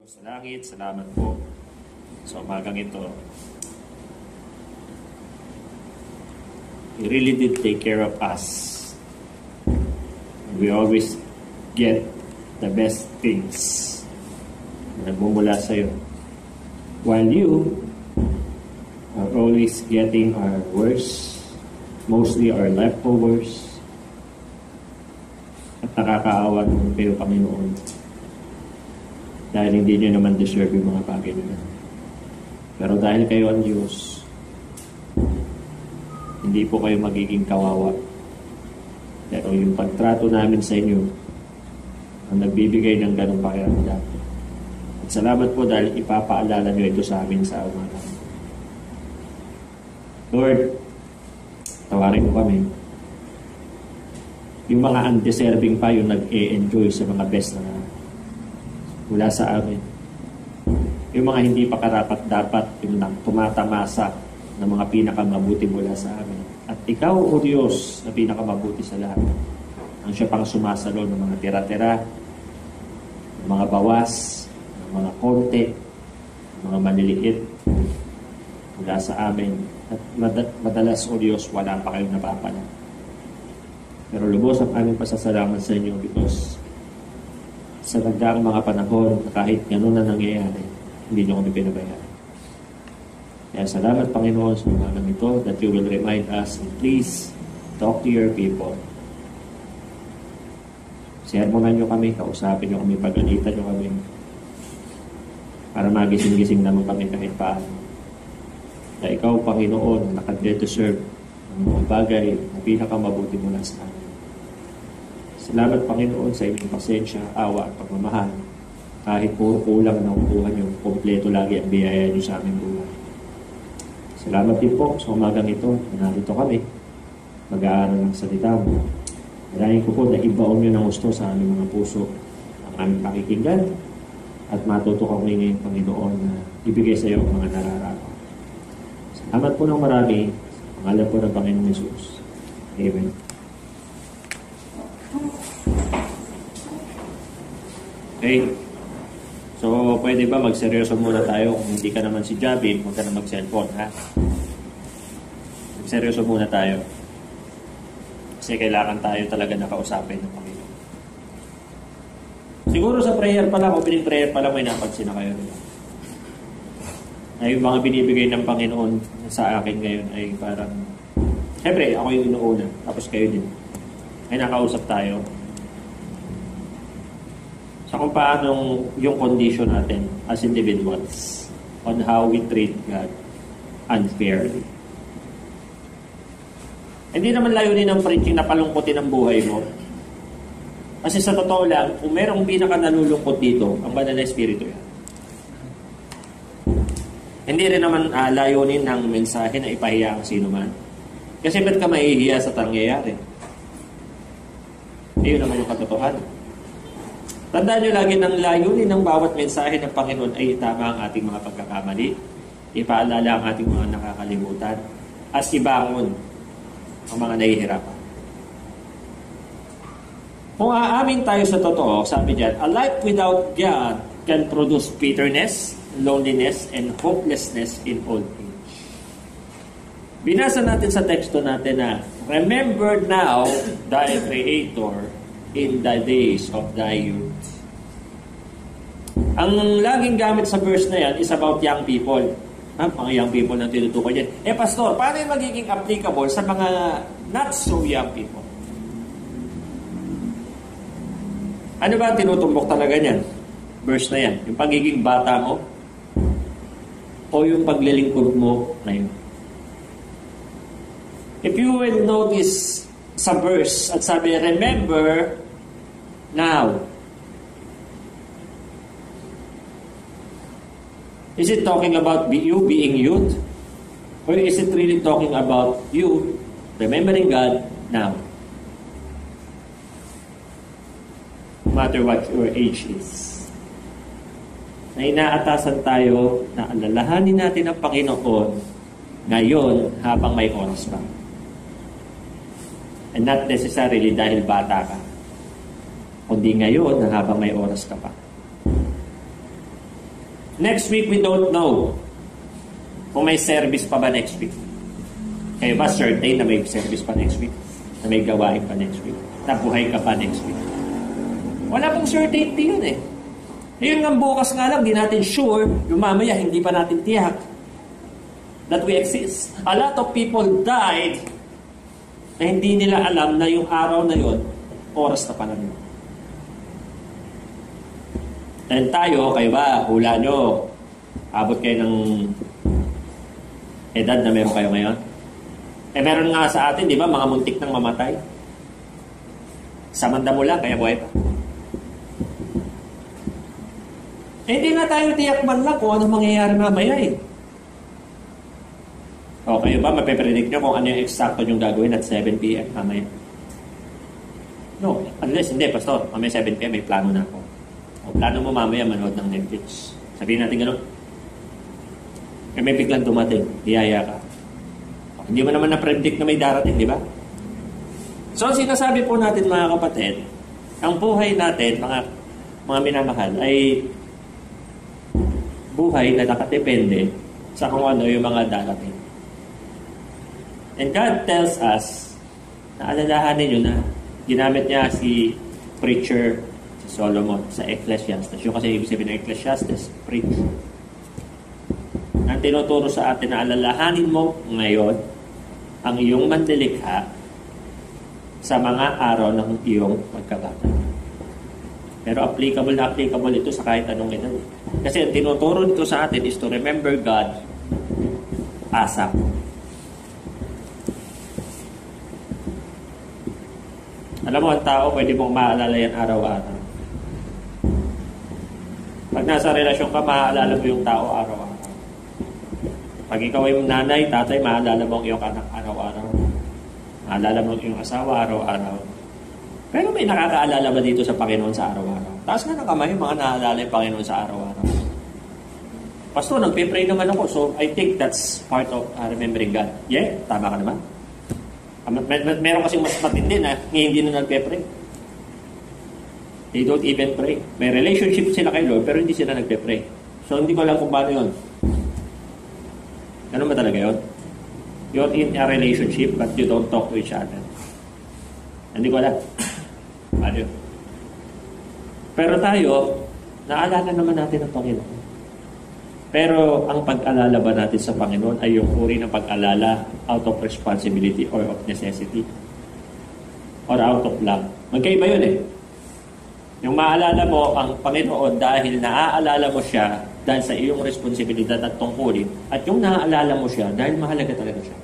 sa langit, salamat po sa umagang ito. You really did take care of us. We always get the best things na nagmumula sa iyo. While you are always getting our worst, mostly our leftovers, at nakakaawa naman kayo, Panginoon, dahil hindi nyo naman deserve yung mga bagay nila. Pero dahil kayo ang Diyos, hindi po kayo magiging kawawa. Pero yung pagtrato namin sa inyo ang nagbibigay ng ganong pakiramdam. At salamat po dahil ipapaalala nyo ito sa amin sa umaga. Lord, tawarin mo kami. Yung mga undeserving pa, yung nag-e-enjoy sa mga best na mula sa amin. Yung mga hindi pa karapat-dapat, yung tumatamasa ng mga pinakamabuti mula sa amin. At ikaw, O Diyos, na pinakamabuti sa lahat, ang siya pang sumasalo ng mga tira-tira, ng mga bawas, ng mga konti, ng mga maliliit mula sa amin. At madalas, O Diyos, wala pa kayong napapala. Pero lubos ang aming pasasalamat sa inyo because sa nagdaang mga panahon na kahit gano'n na nangyayari, hindi nyo kami pinabayaan. Kaya salamat, Panginoon, sa umagang ito that you will remind us and please talk to your people. Sermonan nyo kami, kausapin nyo kami, pagalitan nyo kami para magising-gising naman kami kahit paano. Na ikaw, Panginoon, nakadre to serve ang mga bagay na pinakamabuti mula sa amin. Salamat, Panginoon, sa inyong pasensya, awa at pagmamahal. Kahit puro kulang na upuhan nyo, kompleto lagi ang biyaya nyo sa aming buhay. Salamat din po sa umagang ito. Narito kami. Mag-aaral ng salita mo. Maraming ko po na ibaon nyo ng gusto sa aming mga puso ang aming pakikinggan at matuto kami ngayon, Panginoon, na ibigay sa iyo ang mga nararapat. Salamat po ng marami. Pangalan po ng Panginoon Jesus. Amen. Okay. So, pwede ba magseryoso muna tayo? Kung hindi ka naman si Jabin, huwag ka na mag-cellphone, ha? Magseryoso muna tayo. Kasi kailangan tayo talaga nakausapin ng Panginoon. Siguro sa prayer pa lang, opening prayer pa lang, may napansin na kayo. Ay, yung mga binibigay ng Panginoon sa akin ngayon ay parang, siyempre, ako yung inuuna, tapos kayo din. Ay, nakausap tayo sa kung paano yung condition natin as individuals on how we treat God unfairly. Hindi naman layunin ng preaching na palungkutin ang buhay mo. Kasi sa totoo lang, kung merong pinaka-nalulungkot dito, ang banal na espiritu yan. Hindi rin naman layunin ng mensahe na ipahiya ang sino man. Kasi ba't ka mahihiya sa nangyayari? Iyon naman yung katotohanan. Tandaan nyo lagi ng layunin ng bawat mensahe ng Panginoon ay itama ang ating mga pagkakamali, ipaalala ang ating mga nakakalimutan, at ibangon ang mga nahihirapan. Kung aamin tayo sa totoo, sabi diyan, a life without God can produce bitterness, loneliness, and hopelessness in old age. Binasa natin sa teksto natin na, remember now thy Creator in the days of thy youth. Ang laging gamit sa verse na yan is about young people. Mga young people na tinutukoy yan. Pastor, paano yung magiging applicable sa mga not so young people? Ano ba ang tinutumbok talaga niyan? Verse na yan. Yung pagiging bata mo o yung paglilingkod mo ngayon. If you will notice sa verse at sabi, remember now. Is it talking about you being youth? Or is it really talking about you remembering God now? No matter what your age is. Na inaatasan tayo na alalahanin natin ang Panginoon ngayon habang may oras pa. And not necessarily dahil bata ka. Kundi ngayon na habang may oras ka pa. Next week, we don't know kung may service pa ba next week. Kayo ba certain na may service pa next week? Na may gawain pa next week? Na buhay ka pa next week? Wala pong certainty yun eh. Yun nga bukas nga lang, di natin sure, yung mamaya hindi pa natin tiyak that we exist. A lot of people died na hindi nila alam na yung araw na yun, oras na pala nila. And tayo, kayo ba, hula nyo, abot kayo ng edad na meron kayo ngayon? Eh meron nga sa atin, di ba, mga muntik nang mamatay. Samanda mo lang, kaya buhay pa. Eh hindi nga tayo tiyak man lang kung ano mangyayari mamaya eh. O kayo ba, mapipredict nyo kung ano yung eksakto yung gagawin at 7 p.m. mamaya? No, unless hindi, Pastor, mamaya 7 p.m. may plano na ako. O plano mo mamaya manood ng Netflix. Sabihin natin gano'n. Eh may biglang dumating, iyaya ka. Hindi mo naman na-predict na may darating, di ba? So, sinasabi po natin mga kapatid, ang buhay natin, mga minamahal, ay buhay na nakadepende sa kung ano yung mga darating. And God tells us na alalahanin nyo na ginamit niya si preacher, si Solomon, sa Ecclesiastes. Yung kasi ibig sabihin ng Ecclesiastes, preach. Ang tinuturo sa atin na alalahanin mo ngayon ang iyong manlilikha sa mga araw ng iyong pagkabata. Pero applicable na applicable ito sa kahit anong edad. Kasi ang tinuturo nito sa atin is to remember God ASAP. Alam mo, ang tao, pwede mong maalala yan araw-araw. Pag nasa relasyon ka, maaalala mo yung tao araw-araw. Pag ikaw ay nanay, tatay, maalala mo ang iyong anak araw-araw. Maalala mo ang iyong asawa araw-araw. Pero may nakakaalala ba dito sa Panginoon sa araw-araw? Taas nga ng kamay, mga naaalala yung Panginoon sa araw-araw. Pastor, nagpe-pray naman ako, so I think that's part of remembering God. Yeah, tama ka naman. Meron kasing mas matindi na hindi na nagpe-pray. They don't even pray. May relationship sila kay Lord, pero hindi sila nagpe-pray. So hindi ko alam kung paano yun. Ano ba talaga yun? You're in a relationship but you don't talk to each other. Hindi ko alam. Ano yun? Pero tayo, naalala naman natin ang Panginoon. Pero ang pag-alala ba natin sa Panginoon ay yung uri ng pag-alala out of responsibility or of necessity? Or out of love? Magkaiba yun eh. Yung maalala mo ang Panginoon dahil naaalala mo siya dahil sa iyong responsibilidad at tungkulin, at yung naaalala mo siya dahil mahalaga talaga siya.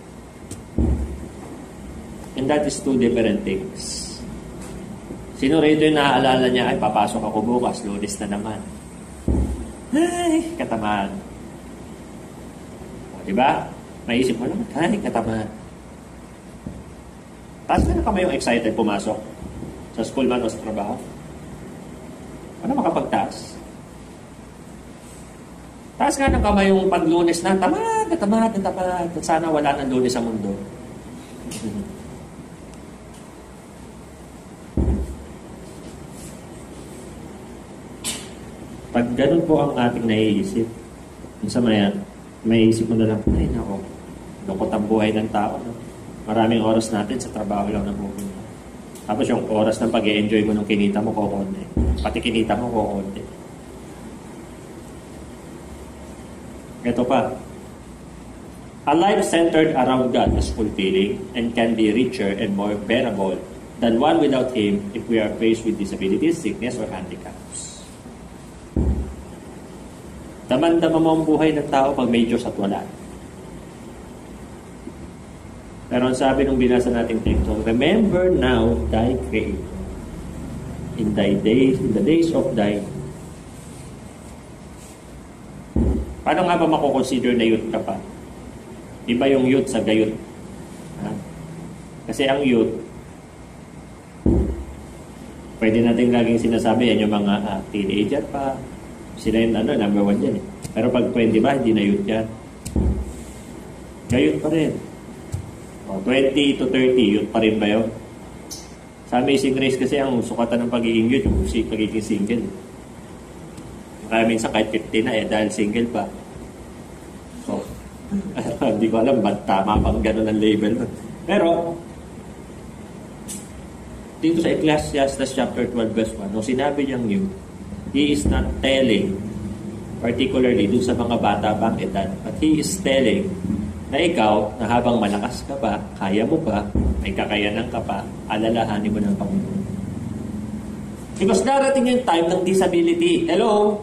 And that is two different things. Sino rito yung naaalala niya, ay papasok ako bukas, Lunes na naman. Ay, katamad. O, diba? Maisip mo naman, ay, katamad. Taas ka na kamay yung excited pumasok sa school man o sa trabaho. Ano makapagtaas? Taas nga ng kamay yung pag-Lunes na, tamad. Sana wala ng Lunes sa mundo. Pag ganun po ang ating naiisip, minsan may isip mo na lang, ay nako, lungkot ang buhay ng tao. No? Maraming oras natin sa trabaho lang napupunta. Tapos yung oras ng pag-e-enjoy mo nung kinita mo, kukunti. Pati kinita mo, kukunti. Ito pa. A life centered around God is fulfilling and can be richer and more bearable than one without Him if we are faced with disabilities, sickness, or handicaps. Daman-dama mo ang buhay ng tao pag may Diyos at wala. Pero ang sabi nung binasa nating teksto, remember now thy Creator in the days of thy. Paano nga ba mako-consider na youth ka pa? Iba yung youth sa gayut. Kasi ang youth, pwede natin laging sinasabi, yan yung mga teenager pa. Sila yung number 1 dyan eh. Pero pag 20 ba, hindi na youth yan. Gayut pa rin. 20 to 30, youth pa rin ba yun? Sa Amazing Grace kasi ang sukatan ng pagiging youth, yung pagiging single. Kaya minsan kahit 50 na dahil single pa. So, hindi ko alam ba't tama pang gano'n ang label. Pero, dito sa Ecclesiastes chapter 12 verse 1, nung sinabi niyang yun, he is not telling, particularly dun sa mga bata bang edad, but he is telling na ikaw, na habang malakas ka pa, kaya mo pa, may kakayanan ka pa, alalahanin mo ng Panginoon. Because darating yung time ng disability. Hello?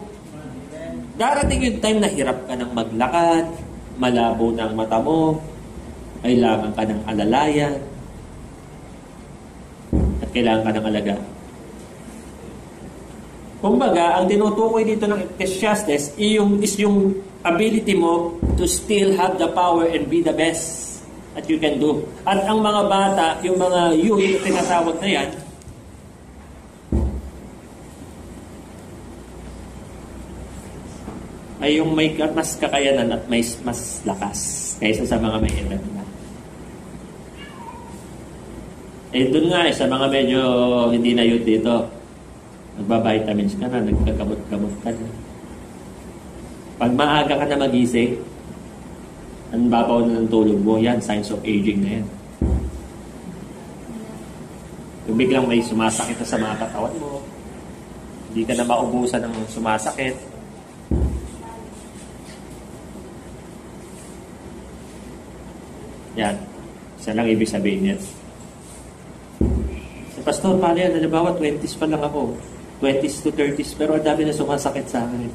Darating yung time na hirap ka ng maglakad, malabo ng mata mo, kailangan ka ng alalayan, at kailangan ka ng alaga. Kumbaga, ang tinutukoy dito ng Ecclesiastes is yung ability mo to still have the power and be the best that you can do. At ang mga bata, yung mga youth, tinatawag na yan, ay yung may mas kakayanan at may mas lakas kaysa sa mga may edad na. Doon nga sa mga medyo hindi na youth dito, nagba-vitamins ka na, nagkagamot-gamot ka na. Pag maaga ka na magising, ang babaw na ng tulog mo, yan, signs of aging na yan. Yung biglang may sumasakit na sa mga katawan mo, hindi ka na maubusan ng sumasakit. Yan. Isa lang ibig sabihin yan. Pastor, paano yan? Halimbawa, 20s pa lang ako. 20s to 30s, pero ang dami na sumasakit sa akin.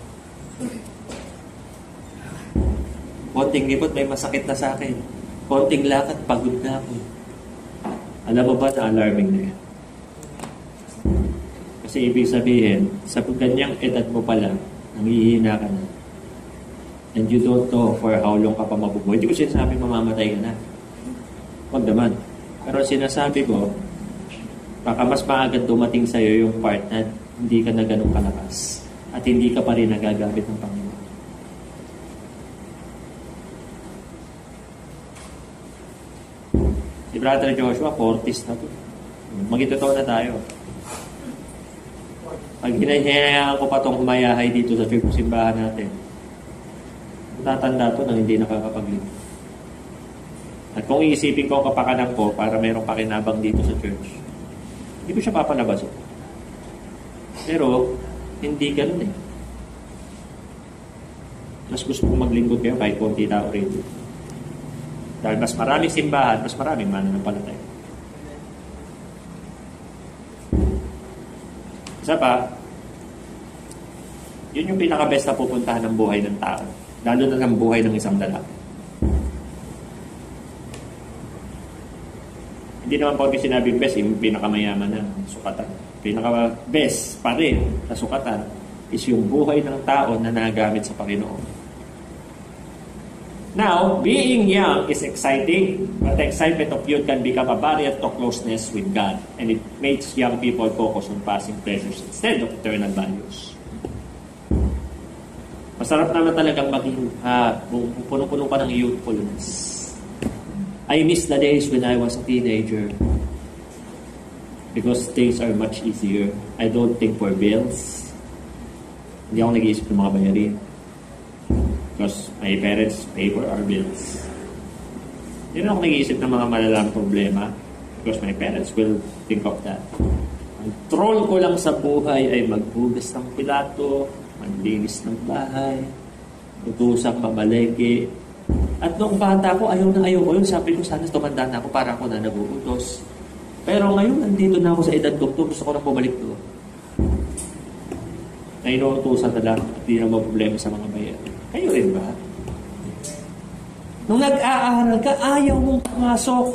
Konting libot, may masakit na sa akin. Konting lakad, pagod na ako. Alam mo ba na alarming na yan? Kasi ibig sabihin, sa ganyang edad mo pala, nangihina ka na. And you don't know for how long ka pa mabubuhay. Hindi ko sinasabi mamamatay ka na. Huwag naman. Pero sinasabi ko, baka mas maaga dumating sa'yo yung part na hindi ka na ganun kalakas at hindi ka pa rin nagagamit ng Panginoon. Si Brother Joshua, 40s na to. Magitotoo na tayo. Pag hinahayaan ko pa itong humayahay dito sa church simbahan natin, tatanda to na hindi nakakapaglingkod. At kung iisipin ko ang kapakanan ko para mayroong pakinabang dito sa church, hindi ko siya papalabas. Pero, hindi ganun eh. Mas gusto kong maglingkod kayo kahit konti tao rito. Dahil mas maraming simbahan, mas maraming mananampalataya. Isa pa, yun yung pinaka-best na pupuntahan ng buhay ng tao. Lalo na ng buhay ng isang lalaki. Hindi naman po sinabi best, yung pinakamayaman na sukatan. Pinaka-best pa rin na sukatan is yung buhay ng tao na nagamit sa Panginoon. Now, being young is exciting, but the excitement of youth can become a barrier to closeness with God, and it makes young people focus on passing pleasures instead of eternal values. Masarap naman talagang maging puno-puno pa ng youthfulness. I miss the days when I was a teenager because things are much easier. I don't think for bills. Hindi ako nag-iisip ng mga bayarin because my parents pay for our bills. Hindi rin ako nag-iisip ng mga malalang problema because my parents will think of that. Ang troll ko lang sa buhay ay maghugas ng pilato, maglinis ng bahay, utusang mamalengke. At noong bata ko, ayaw ko yun. Sabi ko, sana tumanda na ako para ako na naguutos. Pero ngayon, nandito na ako sa edad ko. Gusto ko na bumalik doon. Na inuutusan na lang at di na problema sa mga bayan. Kayo rin ba? Nung nag-aaral ka, ayaw mong pumasok.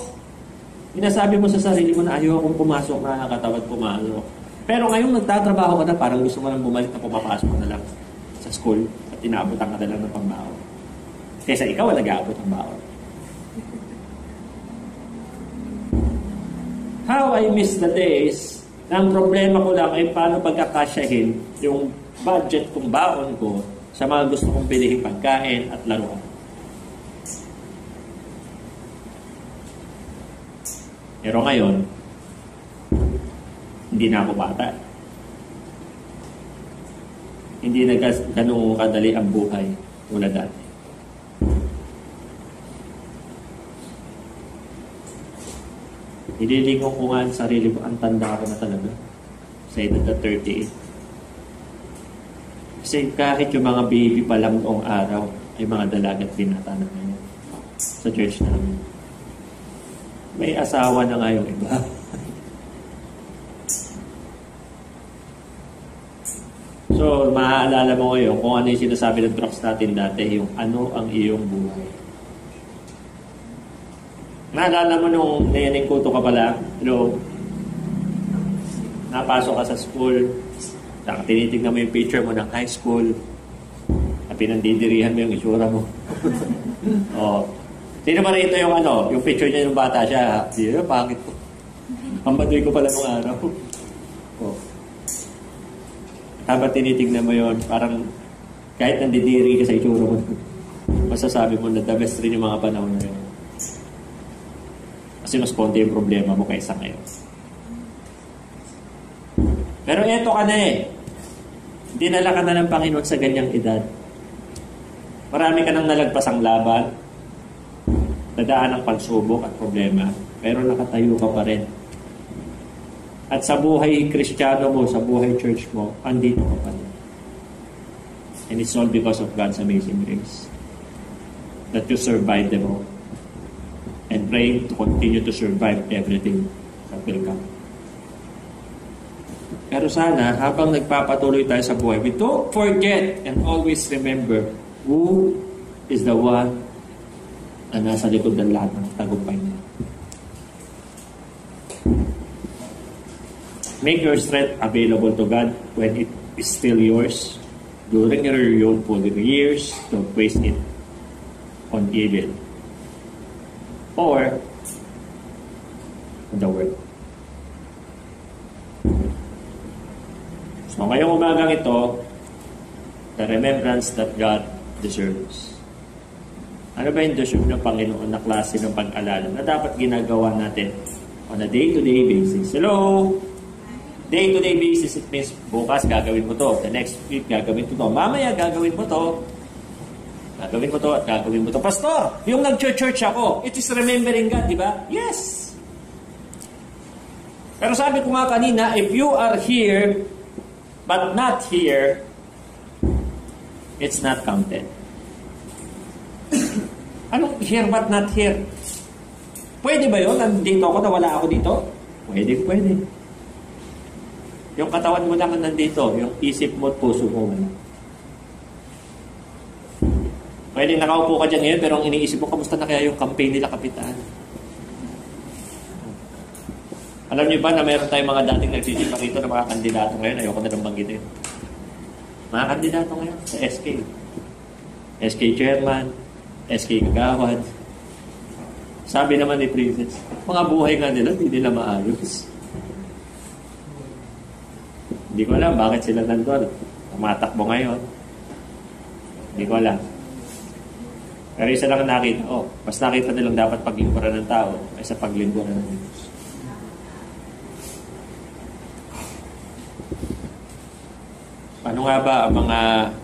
Inasabi mo sa sarili mo na ayaw akong pumasok, nakakatamad pumasok. Pero ngayon, nagtatrabaho ka na, parang gusto mo lang bumalik na pumapasok na lang sa school at inaabutan ka na lang ng pambaon. Kaysa ikaw ang nag-aabot ng baon. How I miss the days, na ang problema ko lang ay paano pagkakasyahin yung budget kong baon ko sa mga gusto kong bilhin pagkain at laruan. Pero ngayon, hindi na ako bata. hindi na ganun kadali ang buhay tulad dati. Nililingon ko nga ang sarili ko, ang tanda ako na talaga sa edad na 38. Kasi kahit yung mga baby pa lang noong araw ay mga dalaga at binata na ngayon sa church namin. May asawa na nga yung iba. So, maaalala mo ngayon kung ano yung sinasabi ng tracks natin dati, yung ano ang iyong buhay. Naalala mo nung nayaningkuto ka pala, napasok ka sa school, tinitignan mo yung picture mo ng high school, at pinandidirihan mo yung itsura mo. Sino ba rito yung yung picture niya ng bata siya? Hindi na, pangit ko. Pambadoy ko pala nung araw. Habang tinitignan mo yun, parang kahit nandidiri ka sa itsura mo, masasabi mo na the best rin yung mga panahon na yun. Kasi mas konti yung problema mo kaysa ngayon. Pero eto ka na dinala ka na ng Panginoon sa ganyang edad. Marami ka nang nalagpasang laban, dadaan ng pagsubok at problema, pero nakatayo ka pa rin. At sa buhay Kristiyano mo, sa buhay church mo, andito ka pa rin. And it's all because of God's amazing grace that you survived them all. And praying to continue to survive everything that will come. Pero sana, habang nagpapatuloy tayo sa buhay, we don't forget and always remember who is the one na nasa likod ng lahat ng tagumpay niya. Make your strength available to God when it is still yours. During your youthful years, don't waste it on evil or on the world. So ngayong umagang ito, the remembrance that God deserves. Ano ba yung deserve ng Panginoon na klase ng pag-alala na dapat ginagawa natin on a day-to-day basis? Hello? Day-to-day basis, it means bukas gagawin mo to. The next week gagawin mo to. Mamaya gagawin mo to. Gagawin mo to at gagawin mo to. Pastor, yung nag-church ako, it is remembering God, di ba? Yes. Pero sabi ko nga kanina, if you are here but not here, it's not counted. Anong here but not here? Pwede ba yun? Nandito ako na wala ako dito? Pwede, pwede. Yung katawan mo lang nandito, yung isip mo at puso mo wala. Pwede nakaupo ka dyan ngayon, pero ang iniisip mo, kamusta na kaya yung campaign nila, Kapitan? Alam niyo ba na mayroon tayong mga dating nagsisipa rito na mga kandidato ngayon? Ayoko na lang banggitin. Mga kandidato ngayon sa SK. SK Chairman, SK Kagawad. Sabi naman ni Princess, mga buhay nga nila, hindi nila maayos. Hindi ko alam bakit sila nandun. Tumatakbo ngayon. Hindi ko alam. Pero isa lang nakita, mas nakita nilang dapat paglingkuran ng tao kaysa paglingkuran ng Diyos. Ano nga ba ang mga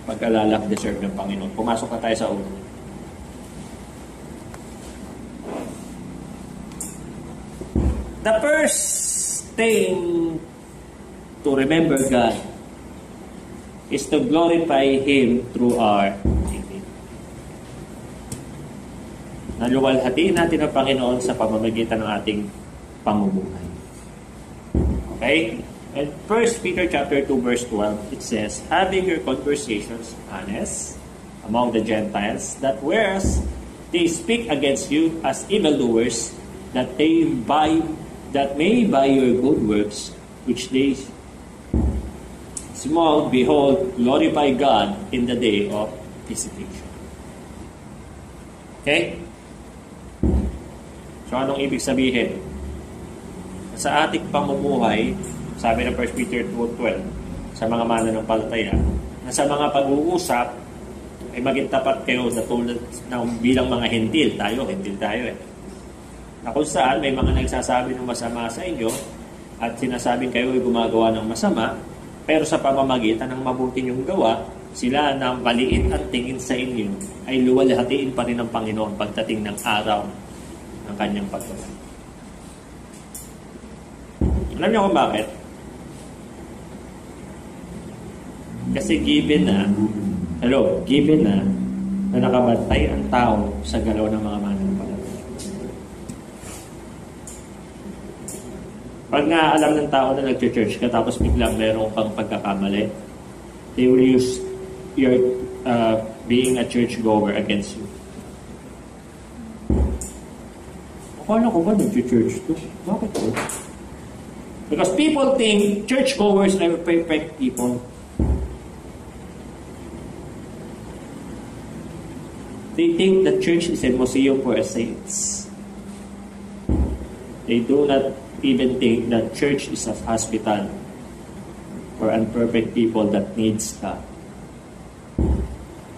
pag-alala deserve ng Panginoon? Pumasok na tayo sa ulo. The first thing to remember God is to glorify Him through our living. Naluwalhatiin natin ang Panginoon sa pamamagitan ng ating pamumuhay. Okay? And 1 Peter chapter 2 verse 12, it says, having your conversations honest among the Gentiles, that whereas they speak against you as evildoers, that may by your good works, which they small, behold, glorify God in the day of visitation. Okay? So, anong ibig sabihin? Sa ating pamumuhay, sabi ng 1 Peter 2:12, sa mga mananampalataya, na sa mga pag-uusap, ay maging tapat kayo na tulad ng bilang mga hentil tayo na kung saan may mga nagsasabi ng masama sa inyo at sinasabing kayo ay gumagawa ng masama, Pero sa pamamagitan ng mabuti niyong gawa, sila na maliit ang tingin sa inyo ay luwalhatiin pa rin ng Panginoon pagdating ng araw ng kanyang pagdating. Alam niyo kung bakit? Kasi given na nakabantay ang tao sa galaw ng mga mananampalataya. Pag nga alam ng tao na nag-church ka tapos biglang meron kang pagkakamali, they will use your being a church-goer against you. Akala ko ba nag-church to? Bakit to? Because people think church-goers are perfect people. They think the church is a museum for saints. They do not even think that church is a hospital for imperfect people that needs God.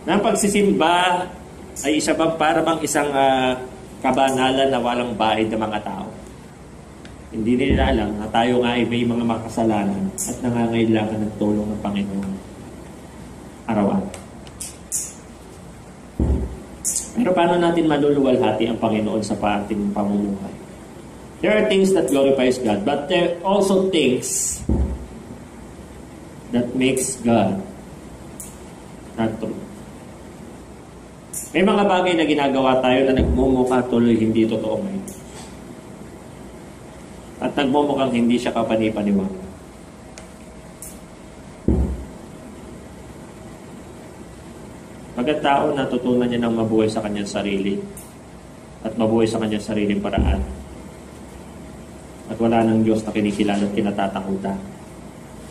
Na pagsisimba ay isa bang para bang isang kabanalan na walang bahid ng mga tao. Hindi nila alam na tayo nga ay may mga makasalanan at nangangailangan ng tulong ng Panginoon araw-araw. Pero paano natin maluluwalhati ang Panginoon sa ating pamumuhay? There are things that glorifies God, but there are also things that makes God not true. May mga bagay na ginagawa tayo na nagmumukha tuloy hindi totoo ngayon. At nagmumukhang hindi siya kapani-paniwala. Pagkatao, natutunan niya ng mabuhay sa kanyang sarili at mabuhay sa kanyang sariling paraan. At wala ng Diyos na kinikilala at kinatatakutan.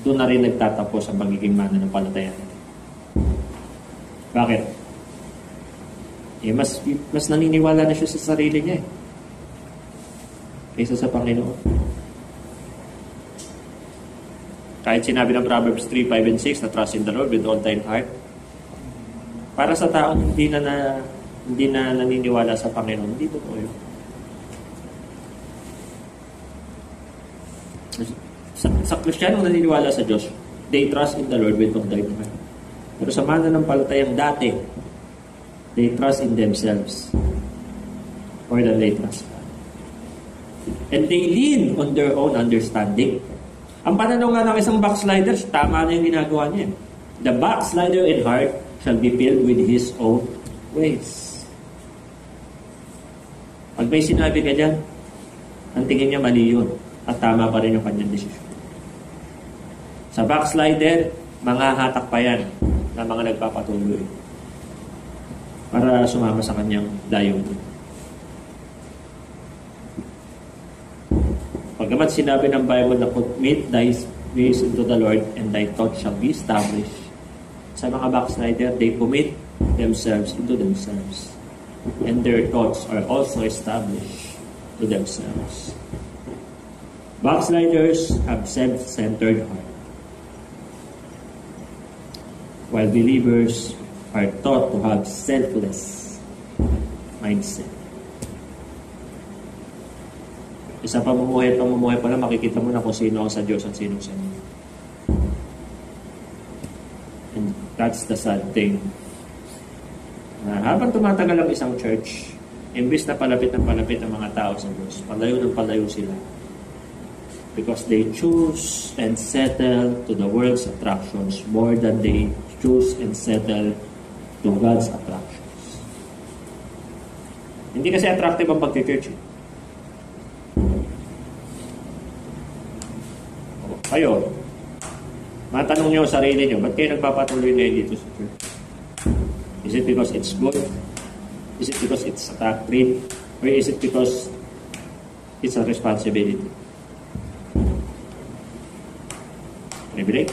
Doon na rin nagtatapos ang pagiging mananampalataya. Bakit? Mas naniniwala na siya sa sarili niya kaysa sa Panginoon. Kahit sinabi ng Proverbs 3, 5, and 6 na trust in the Lord with all thine heart, para sa taong hindi na naniniwala sa Panginoon, hindi totoo yun. Sa Kristiyanong naniniwala sa Diyos, they trust in the Lord with all their heart. Pero sa mananampalatayang dati, they trust in themselves more than they trust God. And they lean on their own understanding. Ang pananaw nga ng isang backslider, tama na yung ginagawa niya. The backslider in heart shall be filled with his own ways. Pag may sinabi ka dyan, ang tingin niya mali yun at tama pa rin yung kanyang desisyon. Sa backslider, mga hatak pa yan na mga nagpapatuloy para sumama sa kanyang layunin. Pagkamat sinabi ng Bible na commit thy ways into the Lord and thy thoughts shall be established. Sa mga backslider, they commit themselves into themselves. And their thoughts are also established to themselves. Backsliders have self-centered heart, while believers are taught to have selfless mindset. Isa pamumuhay pa lang, makikita mo na kung sino ang sa Diyos at sino sa inyo. And that's the sad thing. Habang tumatagal ang isang church, imbis na palapit ng palapit ang mga tao sa Diyos, palayo ng palayo sila. Because they choose and settle to the world's attractions more than they choose and settle to God's attractions. Hindi kasi attractive ang pag-church. Kayo, matanong nyo sa sarili nyo, ba't kayo nagpapatuloy na dito sa church? Is it because it's good? Is it because it's a doctrine? Or is it because it's a responsibility? Privilege?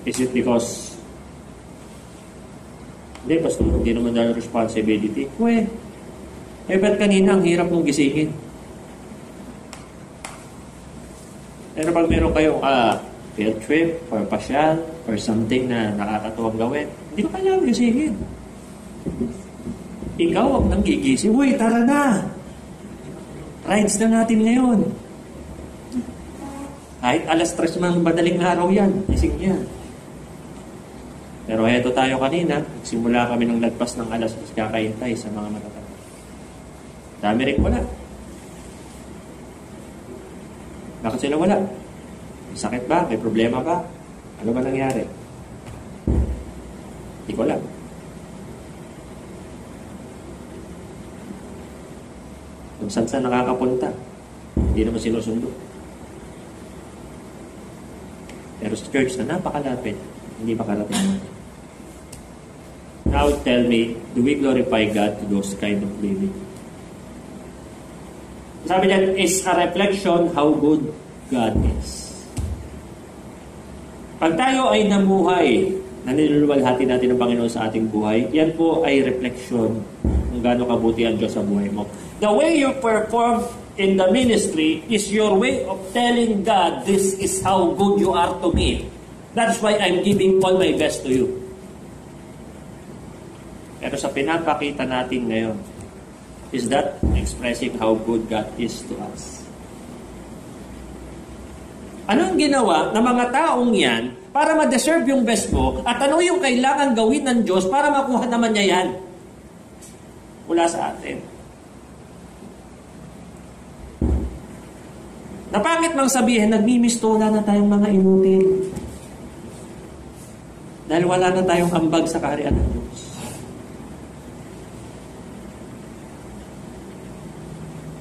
Is it because hindi naman dahil responsibility? Ba't kanina ang hirap mong gisingin? Pero pag meron kayong field trip or pasyal or something na nakakatuwang gawin, hindi ko kailangan gisingin. Ikaw ang nang gigising. Uy, tara na! Rides na natin ngayon. Kahit alas 3 man madaling araw yan, gising yan. Pero heto tayo kanina, simula kami ng lagpas ng alas 10 kakaintay sa mga matatanda. Dami rin wala. Bakit sila wala? May sakit ba? May problema ba? Ano ba nangyari? Hindi ko alam. Kung saan nakakapunta, hindi naman sinusundo. Pero sa church na napakalapit, hindi makarating natin. Now tell me, do we glorify God to those kind of living? Sabi niya, is a reflection how good God is. Pag tayo ay namuhay, na niluluwalhati natin ng Panginoon sa ating buhay, yan po ay reflection kung gaano kabuti ang Diyos sa buhay mo. The way you perform in the ministry is your way of telling God, this is how good you are to me. That's why I'm giving all my best to you. Pero sa pinapakita natin ngayon, is that expressing how good God is to us. Ano ang ginawa ng mga taong yan para ma-deserve yung best mo at ano yung kailangan gawin ng Diyos para makuha naman niya yan mula sa atin? Napangit mang sabihin, nagmimistola na tayong mga inutil. Dahil wala na tayong ambag sa kaharian ng Diyos.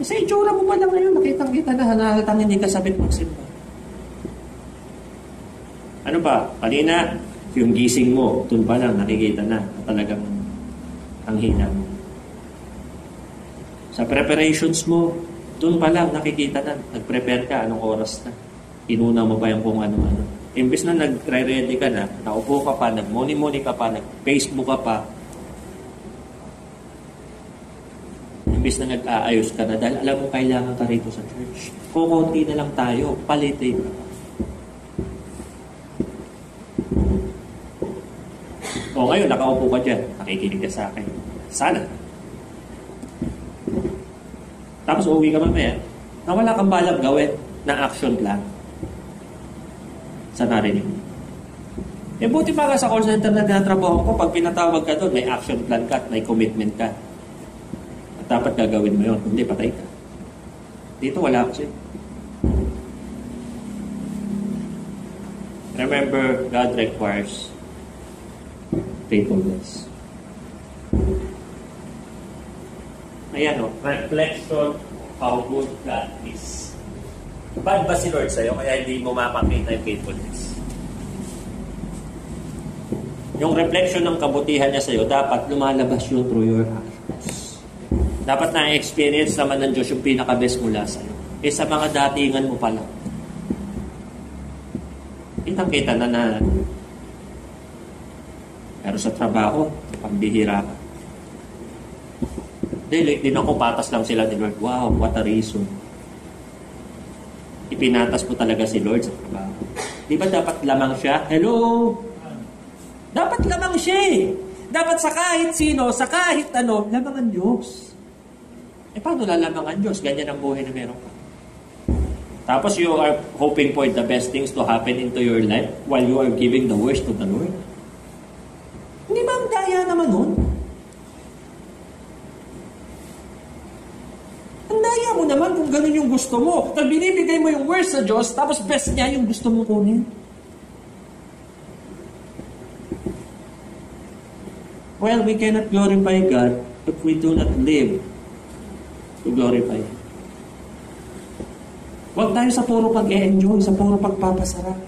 Sa itsura mo pa lang ngayon, nakitang-kita na halatang hindi ka sabit magsimba. Ano ba? Kanina, yung gising mo, dun pa lang nakikita na talagang ang hina mo. Sa preparations mo, dun pa lang nakikita na, nag-prepare ka, anong oras na. Inuna mo pa yung kung ano-ano. Imbes na nag-ready ka na, naupo ka pa, nag-moni-moni ka pa, nag-Facebook ka pa, imbes na nag-aayos ka na, dahil alam mo kailangan ka rito sa church. Kukunti na lang tayo, palitin. O ngayon, nakaupo ka dyan, nakikinig ka sa akin. Sana. Tapos uuwi ka mamaya, na wala kang balak gawin na action plan sa narinig mo. Eh buti pa ka sa call center na tinatrabaho ko, pag pinatawag ka doon, may action plan ka at may commitment ka. At dapat gagawin mo yun, hindi patay ka. Dito wala kasi. Remember, God requires faithfulness. Ayan o, reflection how good God is. Bad ba si Lord sa'yo kaya hindi mo mapakita yung faithfulness? Yung reflection ng kabutihan niya sa'yo, dapat lumalabas yun through your actions. Dapat na-experience naman ng Diyos yung pinaka-best mula sa'yo. Eh sa mga datingan mo pala. Kitang-kita na pero sa trabaho, pagbihira ka. Dahil din ako, patas lang sila ni Lord. Wow, what a reason. Ipinatas mo talaga si Lord sa trabaho. Di ba dapat lamang siya? Hello? Dapat lamang siya eh. Dapat sa kahit sino, sa kahit ano, lamang ang Diyos. Eh paano lalamang ang Diyos? Ganyan ang buhay na meron ka. Tapos you are hoping for the best things to happen into your life while you are giving the worst to the Lord. Hindi ba ang daya naman nun? Ang daya mo naman kung ganun yung gusto mo. Pag binibigay mo yung worst sa Diyos, tapos best niya yung gusto mo kunin. Well, we cannot glorify God if we do not live to glorify Him. Huwag tayo sa puro pag-e-enjoy, sa puro pagpapasarap,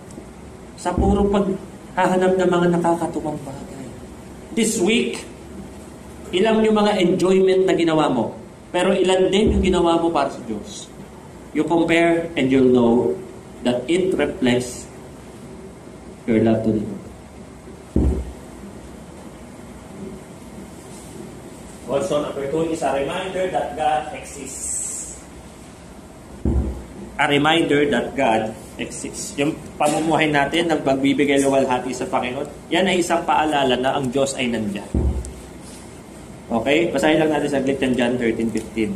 sa puro paghahanap ng mga nakakatuwang bagay. This week, ilang yung mga enjoyment na ginawa mo, pero ilan din yung ginawa mo para sa Diyos. You compare and you'll know that it reflects your love to the Lord. Also, number 2 is a reminder that God exists. A reminder that God exists. Yung pamumuhay natin ng pagbibigay luwalhati sa Panginoon, yan ay isang paalala na ang Diyos ay nandyan. Okay? Basahin lang natin saglit yan, John 13:15.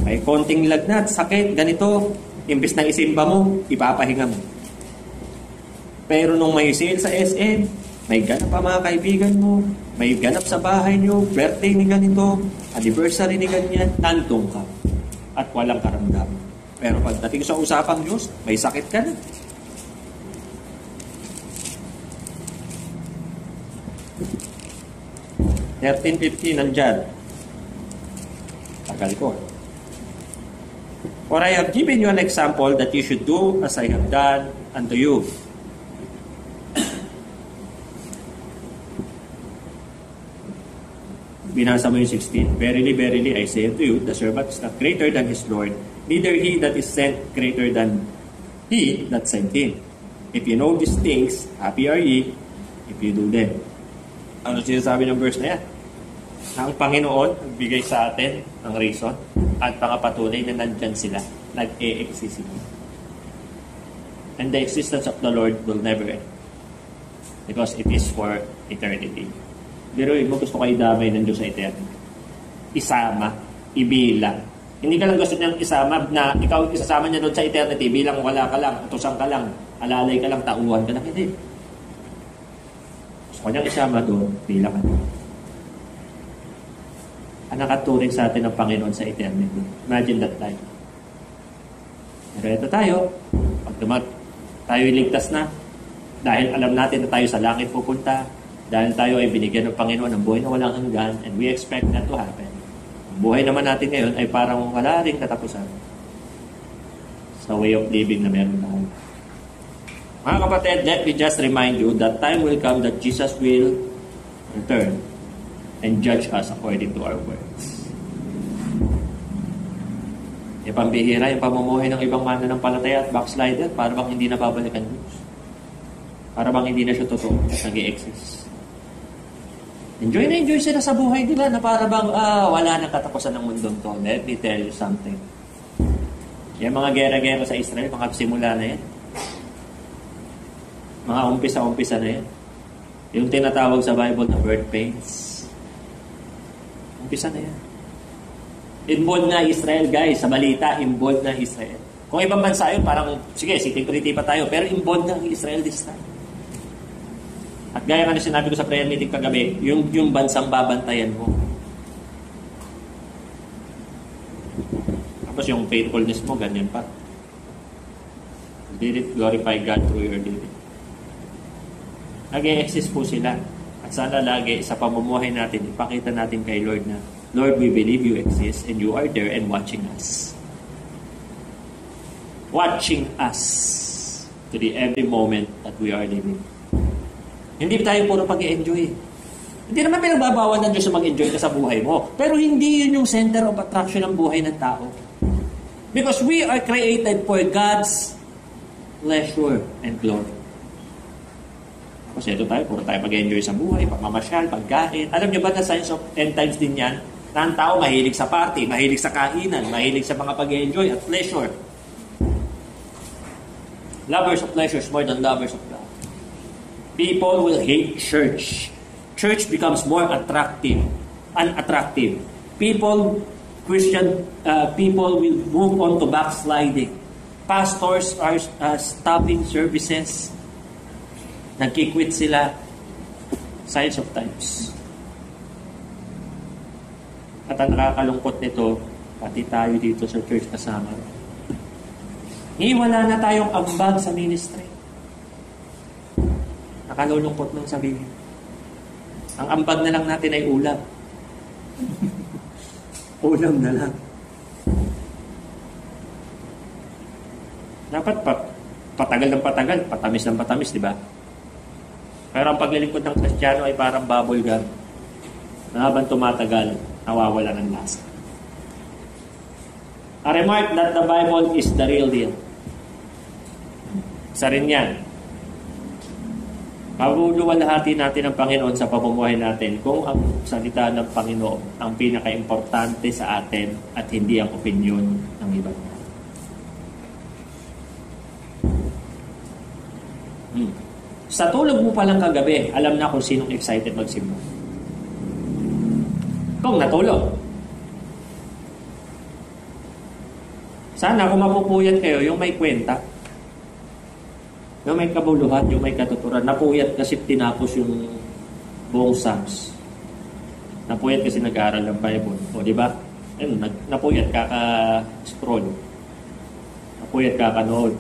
May konting lagnat, sakit, ganito. Imbes na isimba mo, ipapahinga mo. Pero nung may sale sa SM, may ganap pa mga kaibigan mo, may ganap sa bahay nyo, birthday ni ganito, anniversary ni ganyan, nandun ka. At walang karamdaman. Pero pagdating sa usapang Diyos, may sakit ka na. $13.50 nandyan. Tagal ko. For I have given you an example that you should do as I have done unto you. Binasa mo yung 16. Verily, verily, I say unto you, the servant is not greater than his Lord, neither he that is sent greater than he that sent him. If you know these things, happy are ye if you do them. Ano sinasabi ng verse na yan? Ang Panginoon nagbigay sa atin ng reason at pangapatunay na nandyan sila, nag-e-exist sila. And the existence of the Lord will never end because it is for eternity. Pero mo gusto kayo damay ng Diyos sa eternity. Isama, ibilang. Hindi ka lang gusto niyang isama na ikaw isasama niya doon sa eternity bilang wala ka lang, utusan ka lang, alalay ka lang, tauhan ka lang. Hindi. Gusto ko niyang isama doon bilang ano. Ang nakaturing sa atin ng Panginoon sa eternity. Imagine that time. Pero ito tayo, pag tayo iligtas na, dahil alam natin na tayo sa langit pupunta, dahil tayo ay binigyan ng Panginoon ng buhay na walang hanggan, and we expect that to happen. Ang buhay naman natin ngayon ay parang wala ring katapusan sa way of living na meron tayo. Mga kapatid, let me just remind you that time will come that Jesus will return and judge us according to our works. Yung pambihira, yung pamumuhay ng ibang mananampalataya at backslider, para bang hindi na babalikan Diyos. Para bang hindi na siya totoo at nag-i-exist. Enjoy na enjoy sila sa buhay nila na para bang wala nang katapusan ng mundong to. Let me tell you something. Yung mga gera-gera sa Israel, mga simula na yan. Mga umpisa-umpisa na yan. Yung tinatawag sa Bible na birth pains. Umpisa na yan. Involved na Israel, guys. Sa balita, involved na Israel. Kung ibang bansa yun, parang, sige, sitting pretty pa tayo. Pero involved na Israel this time. At gaya nga na sinabi ko sa prayer meeting kagabi, yung bansang babantayan mo. Tapos yung faithfulness mo, ganyan pa. Did it glorify God through your living? Nag-e-exist po sila. At sana lagi sa pamumuhay natin, ipakita natin kay Lord na, Lord, we believe you exist and you are there and watching us. Watching us to the every moment that we are living. Hindi tayo puro pag-i-enjoy. Hindi naman pinagbabawal ng Diyos na mag-enjoy ka sa buhay mo. Pero hindi yun yung center of attraction ng buhay ng tao. Because we are created for God's pleasure and glory. Kasi ito tayo, puro tayo mag-enjoy sa buhay, pagmamasyal, pagkain. Alam niyo ba na science of end times din yan? Na ang tao mahilig sa party, mahilig sa kainan, mahilig sa mga pag-enjoy at pleasure. Lovers of pleasures more than lovers of God. People will hate church. Church becomes more unattractive. Christian people will move on to backsliding. Pastors are stopping services. Nagkikwit sila. Signs of times. At ang nakakalungkot nito, pati tayo dito sa church kasama. Wala na tayong ambag sa ministry. Nakalulungkot nung sabihin. Ang ambag na lang natin ay ulam. Ulam na lang. Dapat patagal ng patagal, patamis ng patamis, di ba? Pero ang paglilingkod ng Kristiyano ay parang bubble gum. Na habang tumatagal, nawawala ng lasa. A remark that the Bible is the real deal. Isa rin yan. Paguluwalhati natin ang Panginoon sa pamumuhay natin kung ang salita ng Panginoon ang pinaka-importante sa atin at hindi ang opinion ng iba. Sa tulog mo palang kagabi, alam na kung sinong excited magsimba. Kung natulog. Sana kung mapupuyat kayo, yung may kwenta, yung may kabuluhan, yung may katuturan. Napuyat kasi tinapos yung buong Psalms. Napuyat kasi nag-aaral ng Bible. O, di ba? Ayun, napuyat kaka-scroll. Napuyat kaka-nood.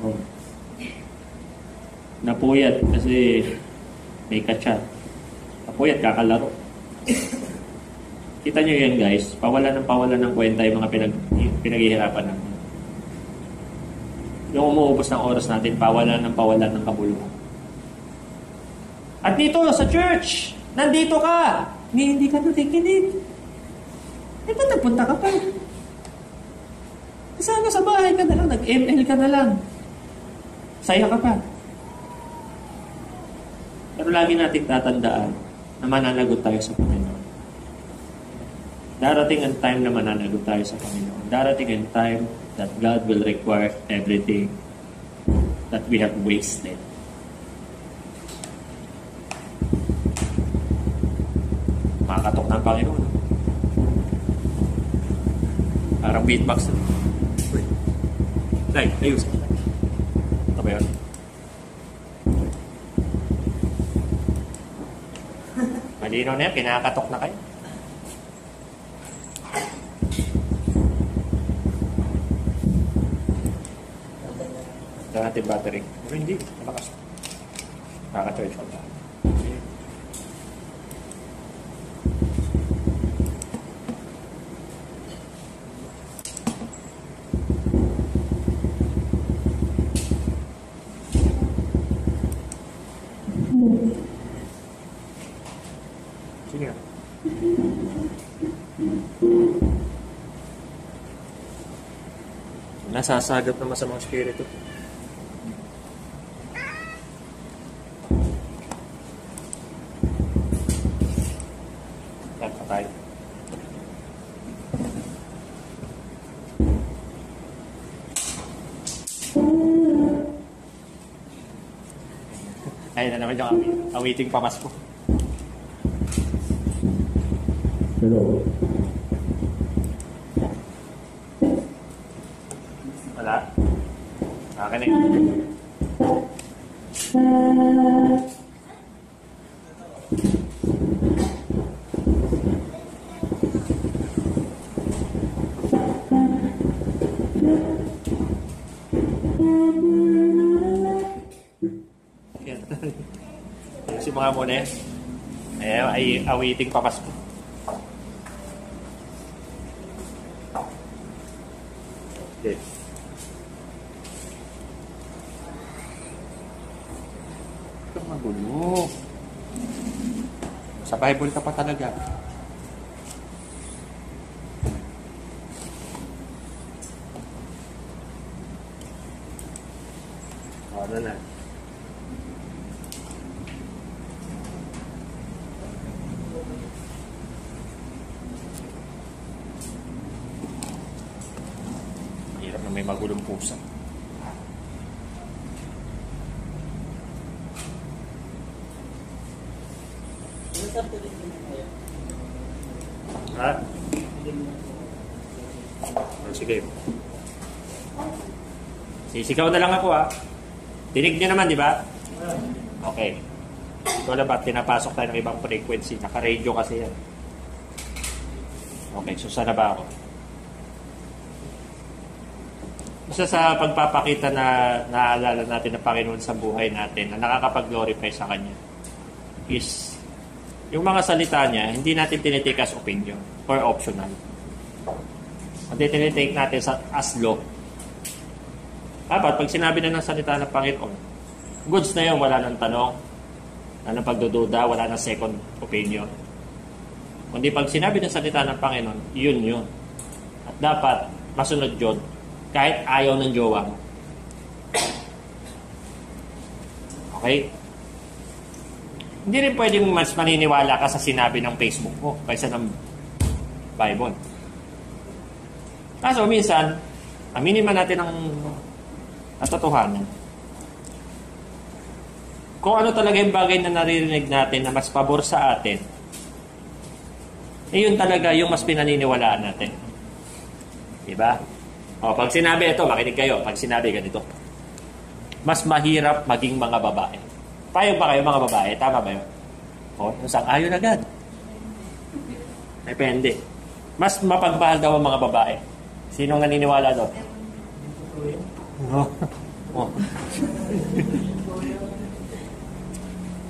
O. Napuyat kasi may ka-chat. Napuyat kakalaro. Kita nyo yan, guys. Pawalan ng kwenta yung mga pinaghihirapan natin. Yung umuubos ng oras natin, pawalan ng kabuluhan. At dito, sa church, nandito ka. Hindi ka nakikinig. Eh, ba't nagpunta ka pa? Sana sa bahay ka na lang, nag-ML ka na lang. Saya ka pa. Pero lagi nating tatandaan na mananagot tayo sa Panginoon. Darating ang time na mananagot tayo sa Panginoon. Darating ang time that God will require everything that we have wasted. Makatok ng Panginoon. Parang beatbox. Dahil, ayos. Ito ba yun? Malinaw na yan, kinakatok na kayo. Ito natin battery. Pero hindi, malakas. Nakaka-charge ko na. Sige. Nasasagap na masamang spirito. Yan, patay. Ayun na naman yung awiting pamasko. Hello. Wala? Akin eh. Yan. Si mga muna eh. Ay awiting papasko. Okay. Ito magulo. Sa Bible ka pa talaga. Ano na? Hirap na may magulong pusa. Ha? Oh, sige. Sisigaw na lang ako ha. Dinig niyo naman, di ba? Okay. Wala ba? Pinapasok tayo ng ibang frequency. Naka-radio kasi yan. Okay, so sana ba ako? Isa sa pagpapakita na naalala natin ng Panginoon sa buhay natin na nakakapag-glorify sa Kanya is yung mga salita niya, hindi natin tinitake as opinion or optional. Hindi tinitake natin as law. Dapat, pag sinabi na ng salita ng Panginoon, goods na yun, wala nang tanong, wala nang pagdududa, wala nang second opinion. Kundi pag sinabi ng salita ng Panginoon, yun. At dapat, masunod yun, kahit ayaw ng jowa mo. Okay? Hindi rin pwedeng mas maniniwala ka sa sinabi ng Facebook mo kaysa ng Bible. Kaso minsan, aminin man natin ang katotohanan. Kung ano talaga yung bagay na naririnig natin na mas pabor sa atin, yun talaga yung mas pinaniniwalaan natin. Diba? O, pag sinabi ito, makinig kayo, pag sinabi ganito, mas mahirap maging mga babae. Payag ba kayo mga babae? Tama ba yun? O, sang-ayon agad. Depende. Mas mapagmahal daw ang mga babae. Sino nga naniniwala doon? Oh.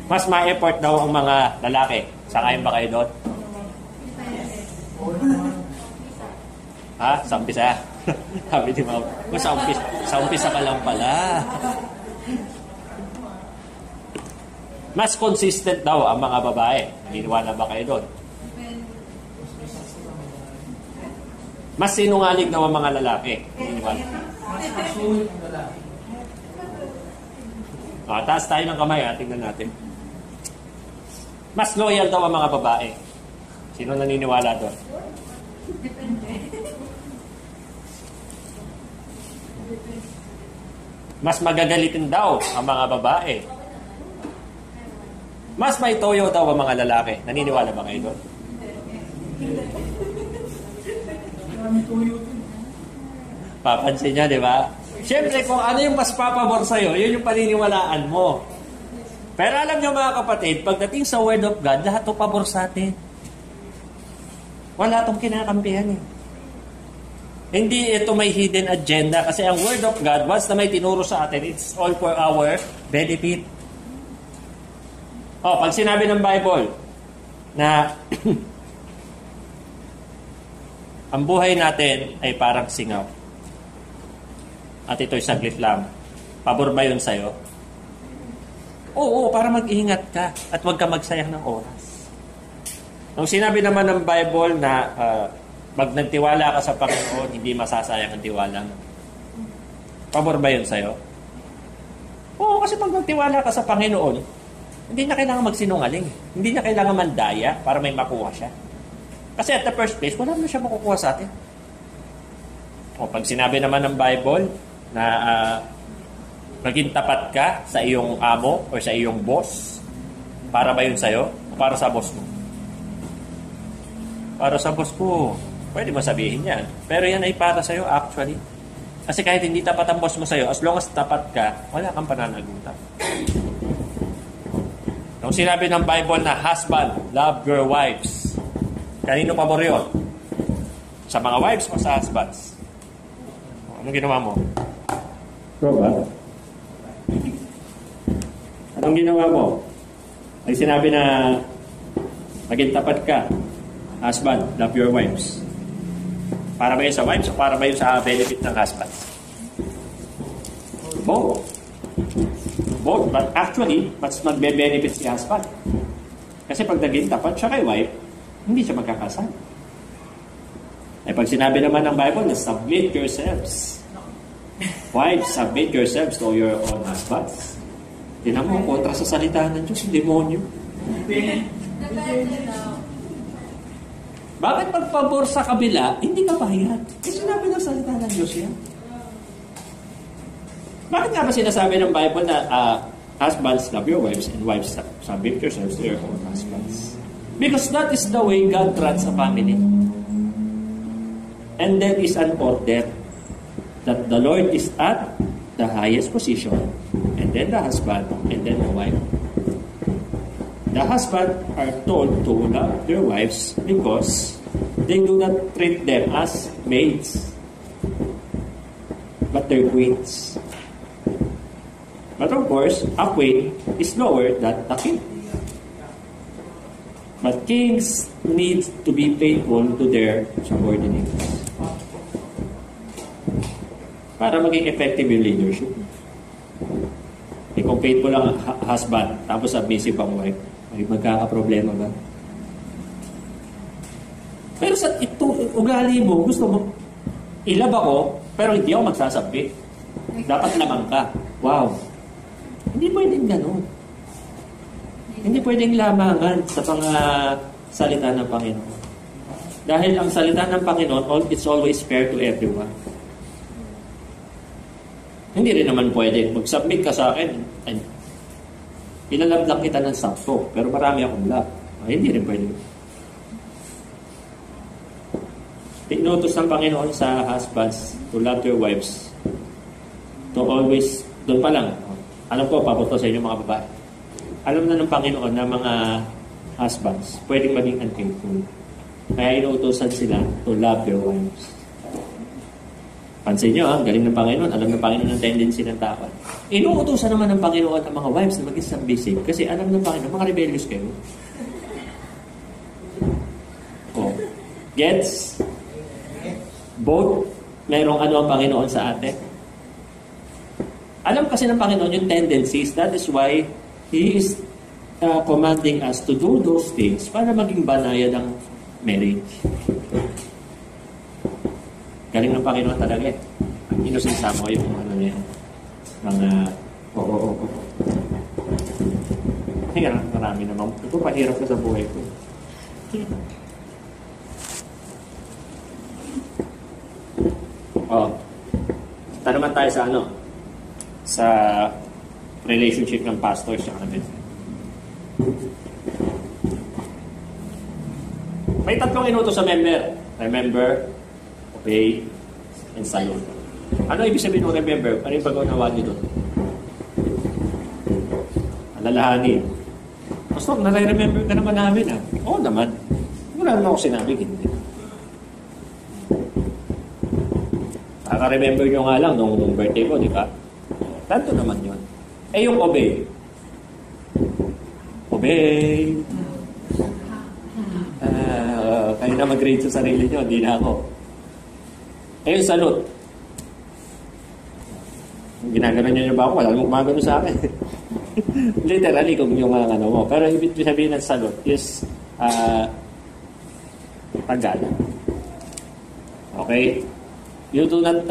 Mas ma-effort daw ang mga lalaki. Sang-ayon ba kayo doon? Ha? Sa umpisa? Sabi ni Ma'am. Sa umpisa ka lang pala. Mas consistent daw ang mga babae. Naniniwala ba kayo doon? Mas sinungaling daw ang mga lalaki. Naniniwala. Taas tayo ng kamay. Tingnan natin. Mas loyal daw ang mga babae. Sino naniniwala doon? Mas magagalitin daw ang mga babae. Mas may toyo daw ang mga lalaki. Naniniwala ba kayo doon? Papansin niya, di ba? Siyempre, kung ano yung mas papabor sa'yo, yun yung paniniwalaan mo. Pero alam niyo mga kapatid, pagdating sa Word of God, lahat ito pabor sa atin. Wala itong kinakampihan eh. Hindi ito may hidden agenda kasi ang Word of God, once na may tinuro sa atin, it's all for our benefit. Pag sinabi ng Bible na ang buhay natin ay parang singaw. At ito'y saglit lang. Pabor ba yun sa'yo? Oo, para mag-ingat ka at huwag ka magsayang ng oras. Nung sinabi naman ng Bible na pag nagtiwala ka sa Panginoon, hindi masasayang ang tiwala mo. Pabor ba yun sa'yo? Oo, kasi pag nagtiwala ka sa Panginoon, hindi na kailangan magsinungaling. Hindi na kailangan mandaya para may makuha siya. Kasi at the first place, wala na siya makukuha sa atin. Pag sinabi naman ng Bible na maging tapat ka sa iyong amo o sa iyong boss, para ba yun sa'yo? O para sa boss mo? Para sa boss ko, pwede mo sabihin yan. Pero yan ay para sa'yo actually. Kasi kahit hindi tapat ang boss mo sa'yo, as long as tapat ka, wala kang pananagutan. Nung sinabi ng Bible na husband, love your wives. Kanino pabor yun? Sa mga wives o sa husbands? Anong ginawa mo? Robert, Anong ginawa mo? Ay sinabi na maging tapat ka. Husband, love your wives. Para ba yun sa wives o para ba yun sa benefit ng husband? Both. Both. But actually, mas magbe-benefit si husband. Kasi pag naging tapat siya kay wife, hindi siya magkakasal. Ay pag sinabi naman ng Bible na submit yourselves. Wives, submit yourselves to your own husbands. Tinan mo, kontra sa salita ng Diyos, yung demonyo. Bakit pagpabor sa kabila, hindi ka bayad? Kasi sinabi ng salita ng Diyos yan. Bakit nga ba sinasabi ng Bible na husbands, love your wives, and wives, submit yourselves to your own husbands? Because that is the way God runs a family. And there is an order that the Lord is at the highest position, and then the husband, and then the wife. The husband are told to love their wives because they do not treat them as maids, but they're queens. But of course, a queen is lower than a king. But kings need to be faithful to their subordinates para maging effective yung leadership. Kung faithful lang husband, tapos submissive ang wife, may magkakaproblema ba? Pero sa ito, ugali mo, gusto mo, ilab ako, pero hindi ako magsasabit. Dapat lamang ka. Wow. Hindi pwedeng gano'n. Hindi pwedeng lamangan sa mga salita ng Panginoon. Dahil ang salita ng Panginoon, it's always fair to everyone. Hindi rin naman pwede. Mag-submit ka sa akin. Ilalab lang kita ng sakto. Pero marami akong love. Hindi rin pwede. Inutos ng Panginoon sa husbands to love their wives. To always, doon pa lang. Alam ko, papunta sa inyo mga babae. Alam na ng Panginoon na mga husbands pwedeng maging unfaithful. Kaya inuutosan sila to love their wives. Pansin nyo, galing ng Panginoon. Alam ng Panginoon ang tendency ng tao. Inuutosan naman ng Panginoon ang mga wives na maging submissive kasi alam ng Panginoon, mga rebellious kayo. Oh. Gets? Both, merong ano ang Panginoon sa atin. Alam kasi ng Panginoon yung tendencies. That is why He is commanding us to do those things para maging banayan ng marriage. Galing ng Panginoon talaga eh. Ang inusinsama ko yung ano niya. Mga Kaya marami naman. Ito pahirap na sa buhay ko. Ito naman tayo sa ano? Sa relationship ng pastors sa kanila. May tatlong inutos sa member. Remember, obey, and salute. Ano ibig sabihin ng remember? Ano yung pag-unawa niyo doon? Alalahanin. Pastor, nare-remember ka naman namin ah. Oo naman. Wala naman ako sinabi, hindi. Nakaka-remember nyo nga lang nung birthday ko, di ba? Tanto naman yun. Eh yung obey. Obey. Kayo na mag-grade sa sarili nyo, hindi na ako. Eh yung salute. Ginagano nyo ba ako? Wala namang gumagano sa akin. Literally, kung yung ano mo. Pero ibig sabihin ng salute is paggalang. Okay? You do not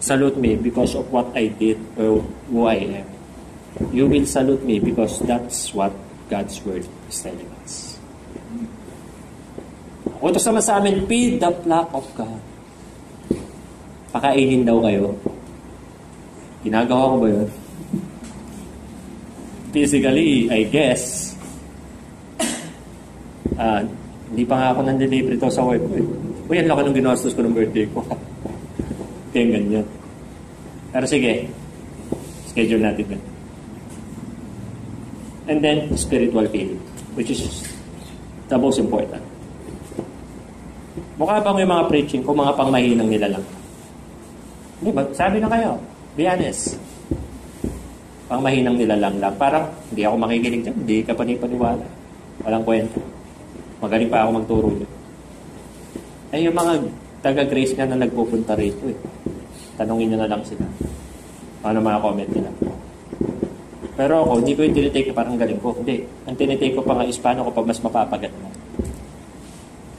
salute me because of what I did or who I am. You will salute me because that's what God's Word is telling us. Utos naman sa amin, feed the flock of God. Pakainin daw kayo. Ginagawa ko ba yun? Physically, I guess. Hindi pa nga ako nang-deliver ito sa work ko eh. Uy, ang laki nung ginastos ko ng birthday ko. Kaya ganyan. Pero sige, schedule natin yan. And then, spiritual feeling, which is the most important. Mukha bang yung mga preaching ko, mga pangmahinang nila lang? Hindi ba? Sabi na kayo, be honest. Pangmahinang nila lang. Parang, hindi ako makikinig dyan, hindi ka panipaniwala. Walang kwento. Magaling pa ako magturo dyan. Eh, yung mga taga-grace nga na nagpupunta rito eh. Tanungin nyo na lang sila. Ano mga comment nila. Pero ako, hindi ko yung tinitake na parang galing ko. Hindi. Ang tinitake ko pa nga is paano ko pa mas mapapagat mo.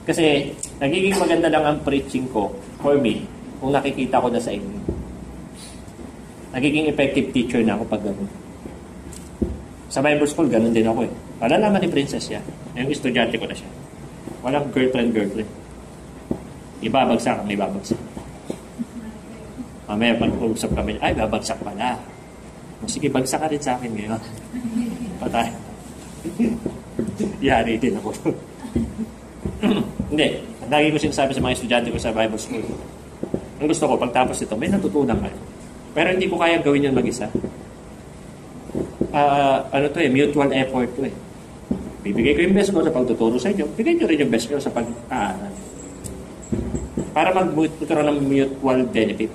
Kasi, nagiging maganda lang ang preaching ko for me kung nakikita ko na sa inyo. Nagiging effective teacher na ako pag gano'n. Sa Bible school, gano'n din ako eh. Wala naman ni Princess yan. Yung estudyante ko na siya. Walang girlfriend. Ibabagsak ang ibabagsak. Mamaya pag-uusap kami, ay, babagsak pala. Sige, bagsak ka rin sa akin ngayon. Patay. Yari din ako. Hindi. Lagi ko sinasabi sa mga estudyante ko sa Bible school. Ang gusto ko, pagtapos ito, may natutunan kayo. Pero hindi ko kaya gawin yun mag-isa. Mutual effort to eh. Bibigay ko yung best ko sa pagtuturo sa inyo. Bigay nyo rin yung best ko sa pag-aaral. Para magkaroon ng mutual benefit.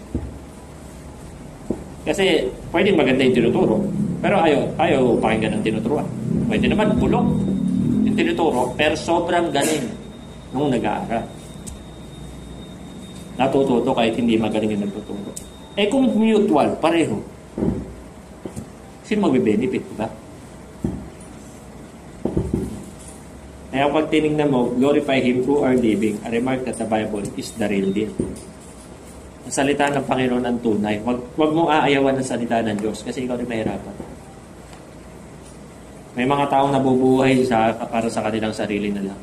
Kasi pwedeng maganda yung tinuturo. Pero ayaw pakinggan ng tinuturuan. Pwede naman bulok yung tinuturo, pero sobrang galing nung nag-aaral. Natututo kahit hindi magaling yung nagtuturo. Eh kung mutual, pareho. Sino magbe-benefit, diba? Kaya pag tinignan mo, glorify Him through our living, a remark that the Bible is the real deal. Ang salita ng Panginoon ang tunay. Huwag mong aayawan ng salita ng Diyos kasi ikaw rin mahirapan. May mga taong nabubuhay para sa kanilang sarili na lang.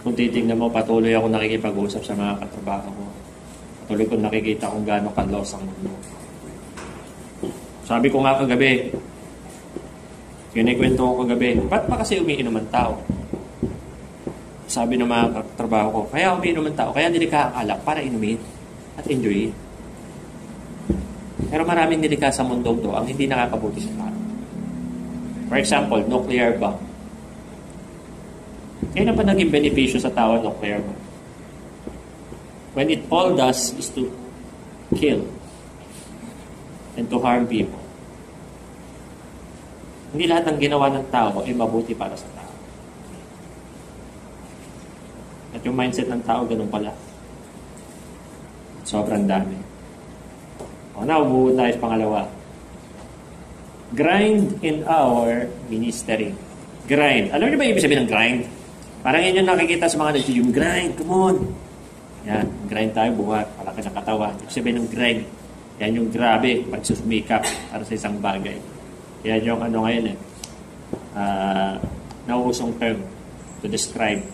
Kung titignan mo, patuloy ako nakikipag-usap sa mga katrabaho ko. Patuloy ko nakikita kung gaano ka-loss ang mundo. Sabi ko nga kagabi, kinikwento ko kagabi, ba't pa kasi umiinom ang tao? Sabi ng mga katrabaho ko, kaya umiinom ang tao, kaya nilika ang alak para inumin at enjoy. Pero maraming nilika sa mundong to ang hindi nakakabuti sa tao. For example, nuclear bomb. Kaya na pa naging benepisyo sa tao ang nuclear bomb? When it all does is to kill and to harm people. Hindi lahat ng ginawa ng tao ay mabuti para sa tao. At yung mindset ng tao, ganun pala. Sobrang dami. Now, buo tayo sa pangalawa. Grind in our ministry. Grind. Alam niyo ba ibig sabihin ng grind? Parang yun yung nakikita sa mga nag-gym. Grind, come on. Yan, grind tayo buhat. Palaki ng katawan. Ibig sabihin ng grind. Yan yung grabe, pagsusumikap para sa isang bagay. Yan yung ano ngayon nauusong term to describe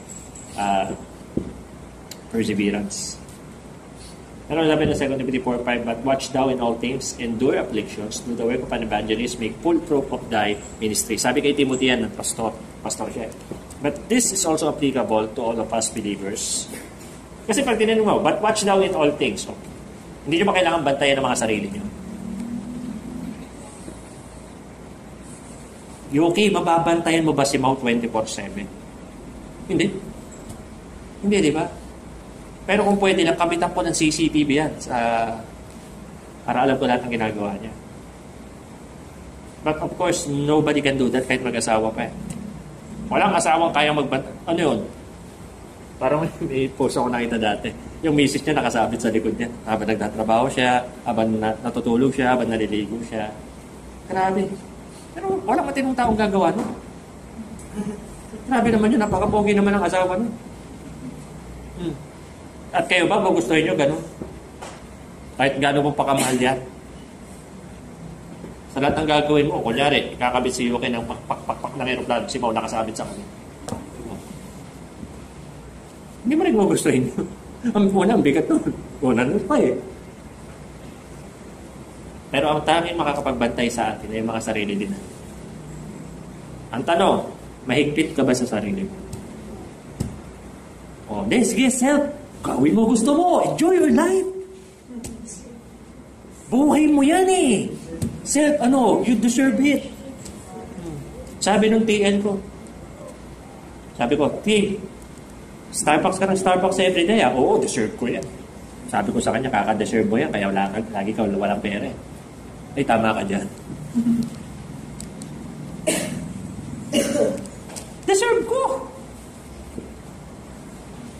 perseverance. Ano sabi ng 2 Timothy 4:5, but watch thou in all things, endure afflictions, do the work of an evangelist, make full proof of thy ministry. Sabi kay Timothy yan, ng pastor siya. But this is also applicable to all of us believers. Kasi pag tinanong mo, but watch thou in all things. Okay. Hindi nyo ba kailangan bantayan ng mga sarili nyo? Okay, mababantayan mo ba si Mount 24/7? Hindi. Hindi, di ba? Pero kung pwede lang, kamitan po ng CCTV yan para alam ko lahat ng ginagawa niya. But of course, nobody can do that kahit mag-asawa pa. Walang asawang kaya magbantay. Ano yun? Parang may post ako nakita dati. Yung misis niya nakasabit sa likod niya. Habang nagtatrabaho siya, habang natutulog siya, habang naliligo siya. Grabe. Pero walang matinong taong gagawa nun. Grabe naman yun. Napakapogi naman ang asawa nun. At kayo ba, magustuhin nyo gano'n? Kahit gano'n mong pakamahal yan. Sa lahat ng gagawin mo, kunyari, ikakabit si Yuki ng pakpak ng aeroplano, si Mau nakasabit sa kanya. Hindi mo rin magustuhin nyo. Ang una, ang bigat nun. Una nun pa eh. Pero ang tanging makakapagbantay sa atin ay mga sarili din. Ang tanong, mahigpit ka ba sa sarili mo? Oh, sige, self. Gawin mo gusto mo. Enjoy your life. Buhay mo yan eh. Self, you deserve it. Sabi nung TL ko. Sabi ko, Starbucks ka ng Starbucks everyday. Oo, deserve ko yan. Sabi ko sa kanya, kaka-deserve mo yan. Kaya lagi ka walang pera eh. Ay, tama ka dyan. Deserve ko.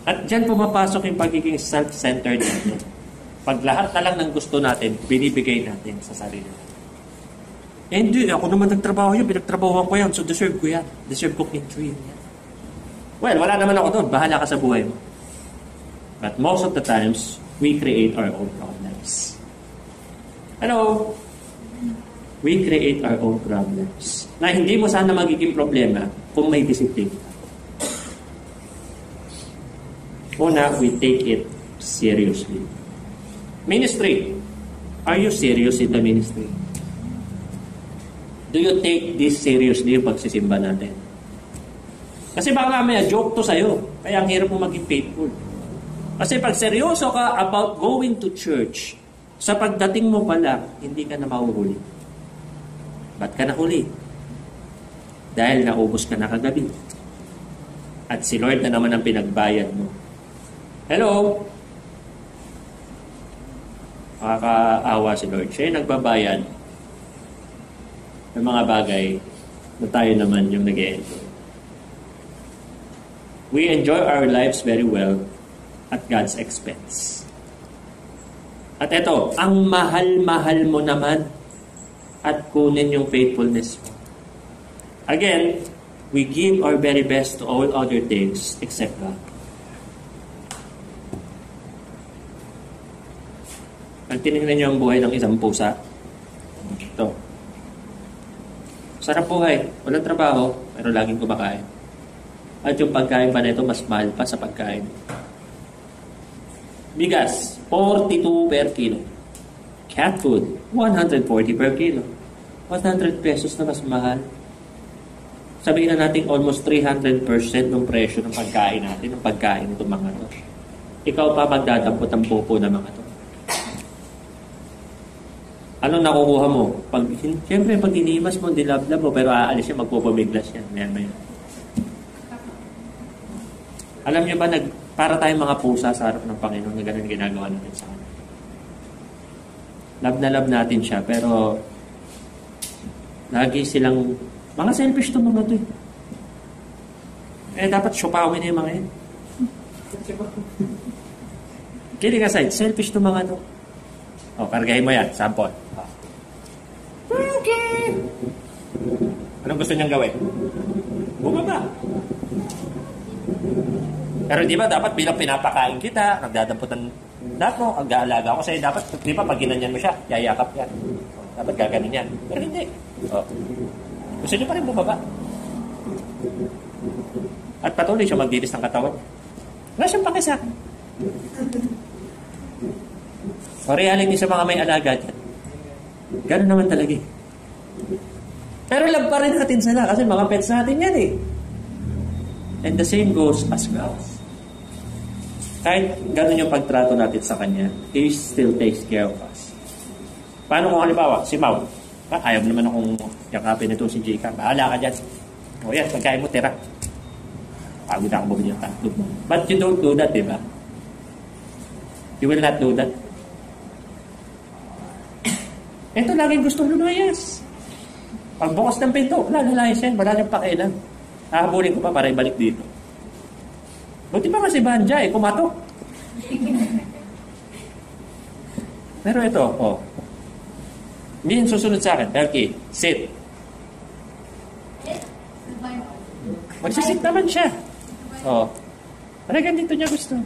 At dyan pumapasok yung pagiging self-centered natin. Pag lahat na lang ng gusto natin, binibigay natin sa sarili. Hindi, ako naman nagtrabaho yun, pinagtrabahoan ko yan, so deserve ko yan. Deserve ko enjoy yan. Well, wala naman ako doon, bahala ka sa buhay mo. But most of the times, we create our own problems. Hello? We create our own problems. Na hindi mo sana magiging problema kung may disiplina. Una, we take it seriously. Ministry. Are you serious in the ministry? Do you take this seriously yung pagsisimba natin? Kasi baka mamaya joke to sa'yo. Kaya ang hirap mo maging faithful. Kasi pag seryoso ka about going to church, sa pagdating mo pa lang, hindi ka na mahuhuli. Ba't ka nahuli? Dahil naubos ka na kagabi. At si Lord na naman ang pinagbayad mo. Hello? Makakaawa si Lord. Siya yung nagbabayad ng mga bagay na tayo naman yung nag-e-enjoy. We enjoy our lives very well at God's expense. At eto, ang mahal-mahal mo naman at kunin yung faithfulness mo. Again, we give our very best to all other things except God. Pag tinignan niyo ang buhay ng isang pusa, ito. Sarap buhay, walang trabaho, pero laging kumakain. At yung pagkain pa nito, mas mahal pa sa pagkain. Bigas, 42 per kilo. Cat food, 140 per kilo. 100 pesos na mas mahal sabihin na natin almost 300% ng presyo ng pagkain natin, ng pagkain ng mga to. Ikaw pa magdadampot ang popo ng mga to. Anong nakukuha mo? Siyempre, pag inimas mo, dilabla mo, pero aalis siya, magpupumiglas yan. Mayan. Alam niyo ba, para tayong mga pusa sa harap ng Panginoon na ganun ginagawa natin sa kanya. Love na love natin siya, pero lagi silang, mga selfish to mga to. Dapat syupawin na yung mga yan. Kidding aside, selfish to mga to. Kargahin mo yan, sample. Okay. Anong gusto niyang gawin? Bumaba. Pero di ba dapat bilang pinapakain kita, nagdadampot ng lahat mo,ag-aalaga ko sa'yo, dapat, di ba pag ginanyan mo siya, yayakap yan. Dapat gaganin yan. Pero hindi. Gusto niyo pa rin bumaba. At patuloy siya magdilis ng katawan. Wala siyang pakisa. Reality sa mga may alaga dyan. Ganun naman talaga eh. Pero love pa rin natin sila kasi mga pets natin yan eh. And the same goes as well. Kahit ganun yung pagtrato natin sa kanya, He still takes care of us. Paano kung halimbawa, si Mau? Ayaw naman akong yakapin ito si Jika. Bahala ka dyan. O yan, pagkain mo, tira. Pagod ako bumili yung tatlog mo. But you don't do that, di ba? You will not do that. Ito laging gusto lumayas. Pagbukas ng pinto, lalayas yan. Wala nang pakialam. Hahabulin ko pa para ibalik dito. Buti pa kasi Banja kumatok. Pero ito, hindi yung susunod sa akin. Belky, sit. Magsisit naman siya. Talagang dito niya gusto.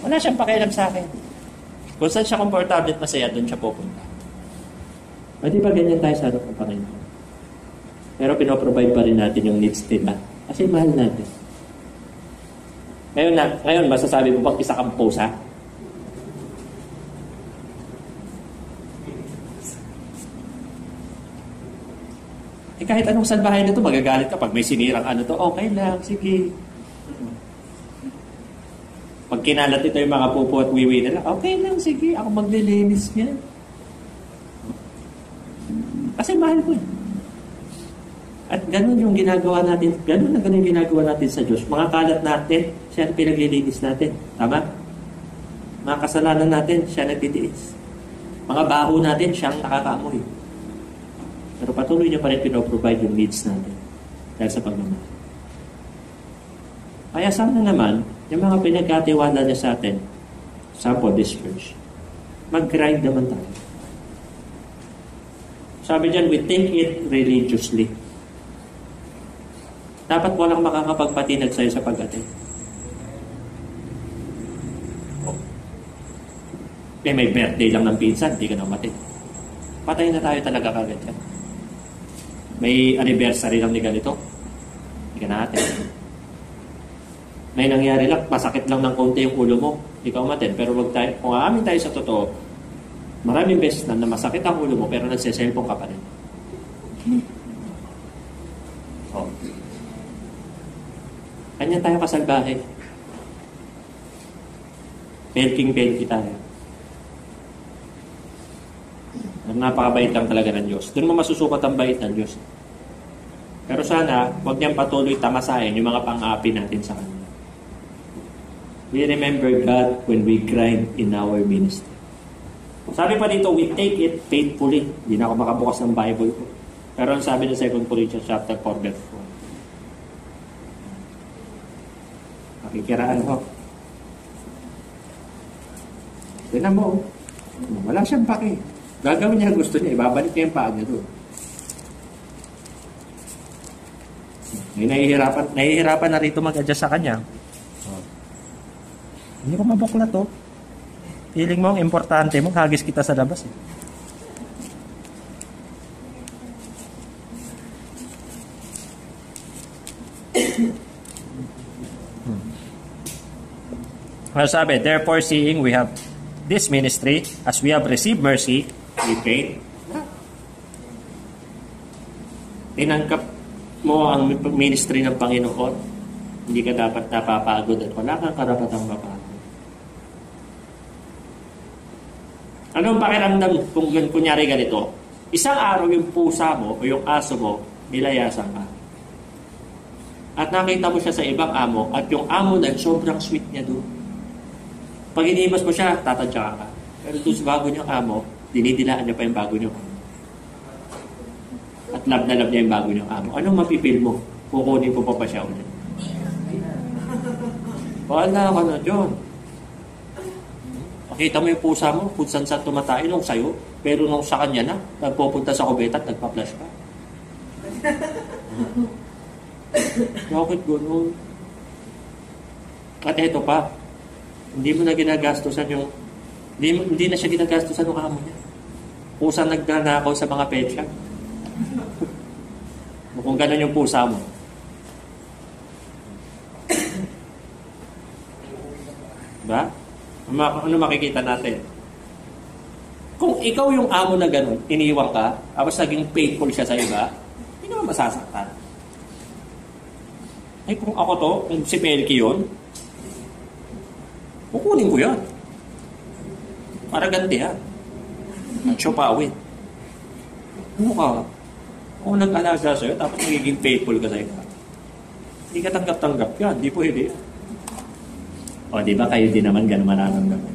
Wala siyang pakialam sa akin. Kung saan siya komportable at masaya, doon siya pupunta. Di ba ganyan tayo sa harap ng Panginoon? Pero pinoprovide pa rin natin yung needs nila. Kasi mahal natin. Ngayon masasabi mo bang isa kang pusa? Kahit anong salbahay nito, magagalit ka pag may sinirang okay lang, sige. Pag kinalat ito yung mga pupo at wiwi nila, okay lang, sige, ako maglilinis niya. Kasi mahal ko eh. At ganun yung ginagawa natin, ganun yung ginagawa natin sa Diyos. Mga kalat natin, siya ang pinaglilinis natin. Tama? Mga kasalanan natin, siya nagtitiis. Mga baho natin, siya ang nakakaamoy. Pero patuloy niya pa rin pinoprovide yung needs natin dahil sa pagmamahal. Kaya sana naman, yung mga pinagkatiwala niya sa atin, sample this church, mag-grind naman tayo. Sabi diyan, we take it religiously. Dapat walang makakapagpatinag sa'yo sa pag-attend. May birthday lang ng pinsan, hindi ka na umatin. Patay na tayo talaga kagad yan. May anniversary lang ni ganito, hindi ka na atin. May nangyari lang, masakit lang ng konti yung ulo mo, hindi ka umatin. Pero wag tayo, kung aamin tayo sa totoo, maraming beses na masakit ang ulo mo, pero nagsiselfon ka pa rin. Kanya tayo kasalbahe. Pelking tayo. Napakabait lang talaga ng Diyos. Doon mo masusukat ang bait ng Diyos. Pero sana, huwag niyang patuloy tamasahin yung mga pang-api natin sa Kanya. We remember God when we grind in our ministry. Sabi pa dito, we take it faithfully. Hindi na ako makabukas ng Bible ko. Pero ang sabi ng 2 Corinthians chapter 4, verse 4. Makikiraan ko. Tignan mo. Wala siyang pake. Gagawin niya gusto niya. Ibabalik niya yung paa niya doon. May nahihirapan na rito mag-adjust sa kanya. Hindi ko mabukla to. Feeling mo, ang importante mo, hagis kita sa labas. Sabi, therefore seeing we have this ministry, as we have received mercy, we pray. Tinanggap mo ang ministry ng Panginoon, hindi ka dapat napapagod at wala kang karapatang mapagod. Anong pakiramdam kung kunyari ganito? Isang araw yung pusa mo o yung aso mo, nilayasan ka. At nakita mo siya sa ibang amo at yung amo na sobrang sweet niya doon. Pag inimas mo siya, tatadya ka. Pero doon sa bago niyang amo, dinidilaan niya pa yung bago niyang amo. At love na love niya yung bago niyang amo. Anong mapipil mo? Kukunin po pa siya ulit. Wala ka na dyan. Makita mo yung pusa mo, kung saan tumatay nung sa'yo, pero nung sa kanya na, nagpupunta sa kubeta at nagpa-flash ka. Bakit gano'n? At eto pa, hindi mo na ginagastusan yung, hindi na siya ginagastusan ng amo niya. Pusa nagnanakaw sa mga pet shop. Kung gano'n yung pusa mo. Diba? Ano makikita natin? Kung ikaw yung amo na gano'n, iniiwan ka, tapos naging faithful siya sa iba, hindi naman masasaktan. Ay, kung ako to, si Pelky yun, kukunin ko yan. Para ganti yan. At siya pawin. Ano ka? Kung nag-alaga sa'yo, tapos nagiging faithful ka sa iba. Hindi ka tanggap-tanggap yan. Hindi pwede yan. O, di ba kayo din naman gano'n mararamdaman?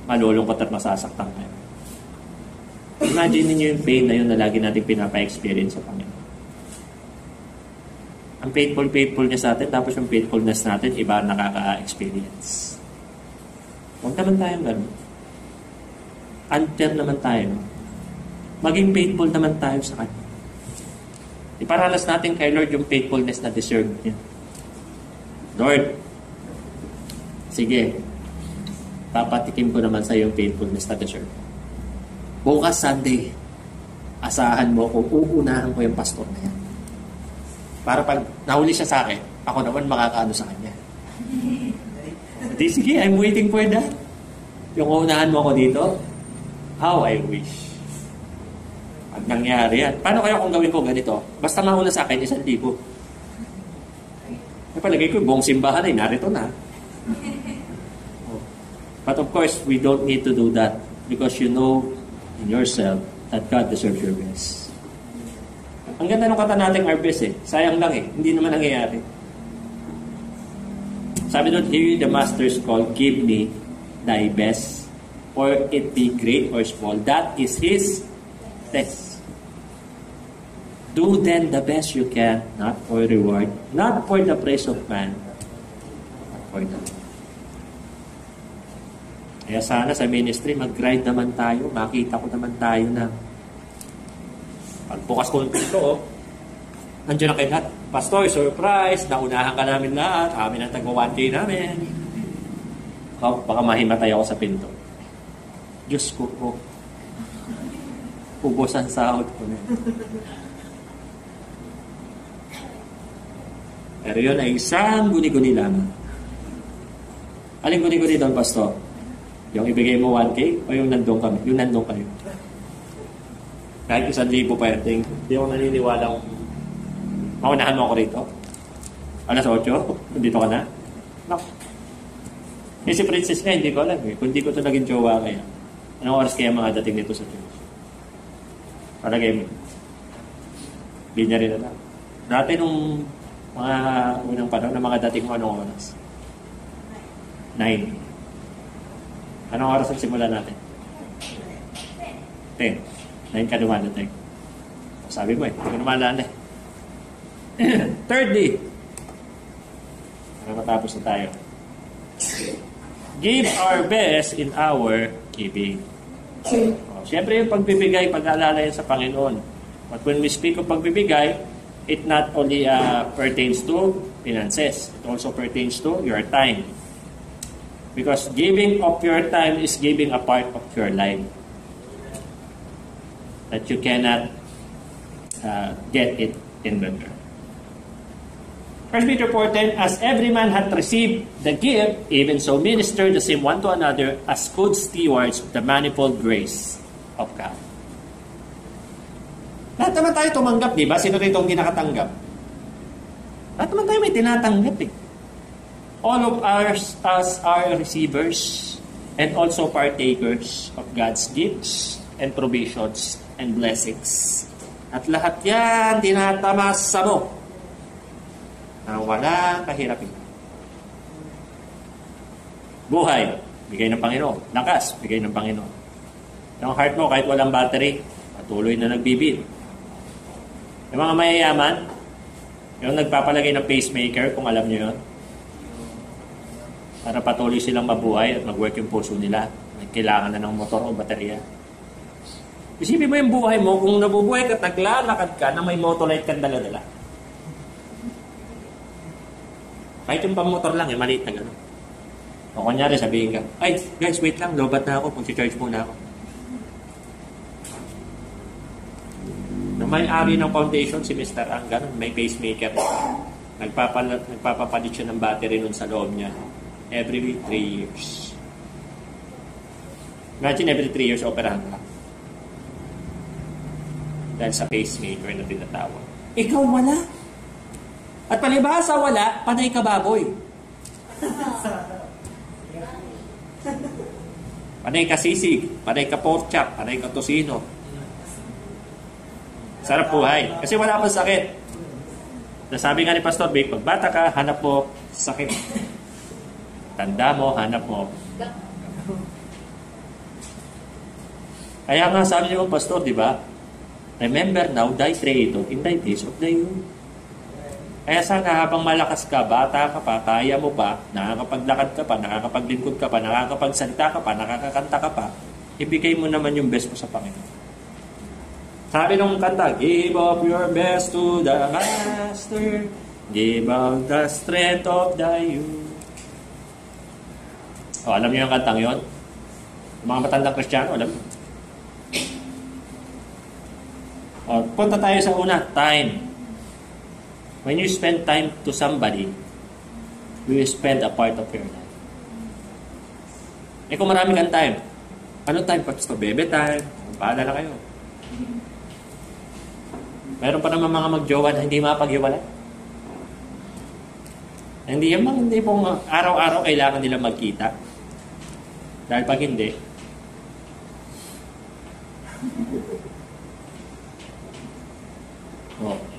Malulungkot at masasaktan kayo. Imagine niyo yung pain na yun na lagi natin pinapa-experience sa Panginoon. Ang faithful niya sa atin, tapos yung faithfulness natin, iba nakaka-experience. Huwag naman tayong gano'n. Unfair naman tayo. Maging faithful naman tayo sa Kanya. Iparanas natin kay Lord yung faithfulness na deserve niya. Lord, sige, papatikim ko naman sa yung faithfulness na deserve. Bukas Sunday, asahan mo kung uunahan ko yung pastor na yan. Para pag nahuli siya sa akin, ako naman makakaano sa kanya. Di, sige, I'm waiting for that. Yung uunahan mo ako dito, how I wish. Pag nangyari yan, paano kaya kung gawin ko ganito? Basta mauna sa akin, 1,000. Palagay ko, buong simbahan ay narito na. But of course, we don't need to do that because you know in yourself that God deserves your best. Ang ganda ng kata nating our best eh. Sayang lang eh. Hindi naman nangyayari. Sabi doon, hear the master's call, give me thy best, or it be great or small. That is His test. Do then the best you can, not for reward, not for the praise of man, but for the Lord. Kaya sana sa ministry, mag-grind naman tayo, makita ko naman tayo na pagbukas ko ng pinto, nandiyan na kayo lahat. Pastor, surprise, naunahan ka namin lahat, amin ang tagwa-1K namin. Baka mahimatay ako sa pinto. Diyos ko po, ubos ang sahod ko na. Pero yun ay isang guni-guni lamang. Aling guni-guni doon, Pastor? Yung ibigay mo 1K o yung nandun kami? Yung nandun kayo. Kahit 1,000 pwedeng, hindi ako naniniwala kung maunahan mo ako rito. Alas 8, nandito ka na? No. Eh si Princess nga, hindi ko alam eh. Kung hindi ko ito naging jowa kaya. Anong oras kaya mga dating nito sa church? Palagay mo. Hindi niya rin alam. Dati nung mga unang panahon, na mga dating mo anong oras? 9. Anong oras ang simula natin? 10. 9 ka dumadating. Sabi mo eh, hindi ko naman eh. Thirdly, para matapos na tayo. Give our best in our giving. Siyempre yung pagbibigay, pag-aalala yan sa Panginoon. But when we speak of pagbibigay, it not only pertains to finances, it also pertains to your time. Because giving of your time is giving a part of your life that you cannot get it in return. 1 Peter 4:10, as every man hath received the gift, even so minister the same one to another as good stewards of the manifold grace of God. Lahat naman tayo tumanggap, di ba? Sino rito hindi nakatanggap? At naman tayo may tinatanggap eh. All of us are receivers and also partakers of God's gifts and provisions and blessings. At lahat yan, tinatamasa mo na walang kahirapin. Buhay, bigay ng Panginoon. Lakas, bigay ng Panginoon. Yung heart mo, kahit walang battery, patuloy na nagbibid. Yung mga mayayaman, yung nagpapalagay ng pacemaker, kung alam nyo yun, para patuloy silang mabuhay at mag-work yung puso nila. May kailangan na ng motor o baterya. Isipin mo yung buhay mo, kung nabubuhay ka at naglalakad ka na may motolite kang dala-dala. Kahit yung pang-motor lang, maliit na gano'n. O kunyari, sabihin ka, ay, guys, wait lang, lobat na ako, mag-charge muna ako. Na may-ari ng foundation, si Mr. Ang, gano'n, may pacemaker. Nagpapapalit siya ng battery nun sa loob niya. Every 3 years. Imagine every 3 years, operahan ka. Dahil sa pacemaker na tinatawag. Ikaw wala. At palibhasa wala, panay ka baboy. Panay ka sisig, panay ka pork chop, panay ka tosino. Sarap buhay. Kasi wala pang sakit. Nasabi nga ni Pastor Vic, pag bata ka, hanap mo sakit. Tanda mo, hanap mo. Kaya nga sabi niyo, Pastor, di ba? Remember now, thy creator in thy days of thy youth. Kaya sana habang malakas ka, bata ka pa, kaya mo pa, nakakapaglakad ka pa, nakakapaglingkod ka pa, nakakapagsalita ka pa, nakakakanta ka pa, ibigay mo naman yung best mo sa Panginoon. Sabi nung kanta, give up your best to the Master, give up the strength of thy youth. O, alam niyo yung kantang yun? Yung mga matandang Kristiyano, alam niyo? O, punta tayo sa una, time. When you spend time to somebody, you will spend a part of your life. Eh kung marami kang time, anong time? Pastor, bebe time. Paala na kayo. Meron pa naman mga magjowa na hindi mapaghiwalay. Hindi pong araw-araw kailangan nila magkita. Dahil pag hindi,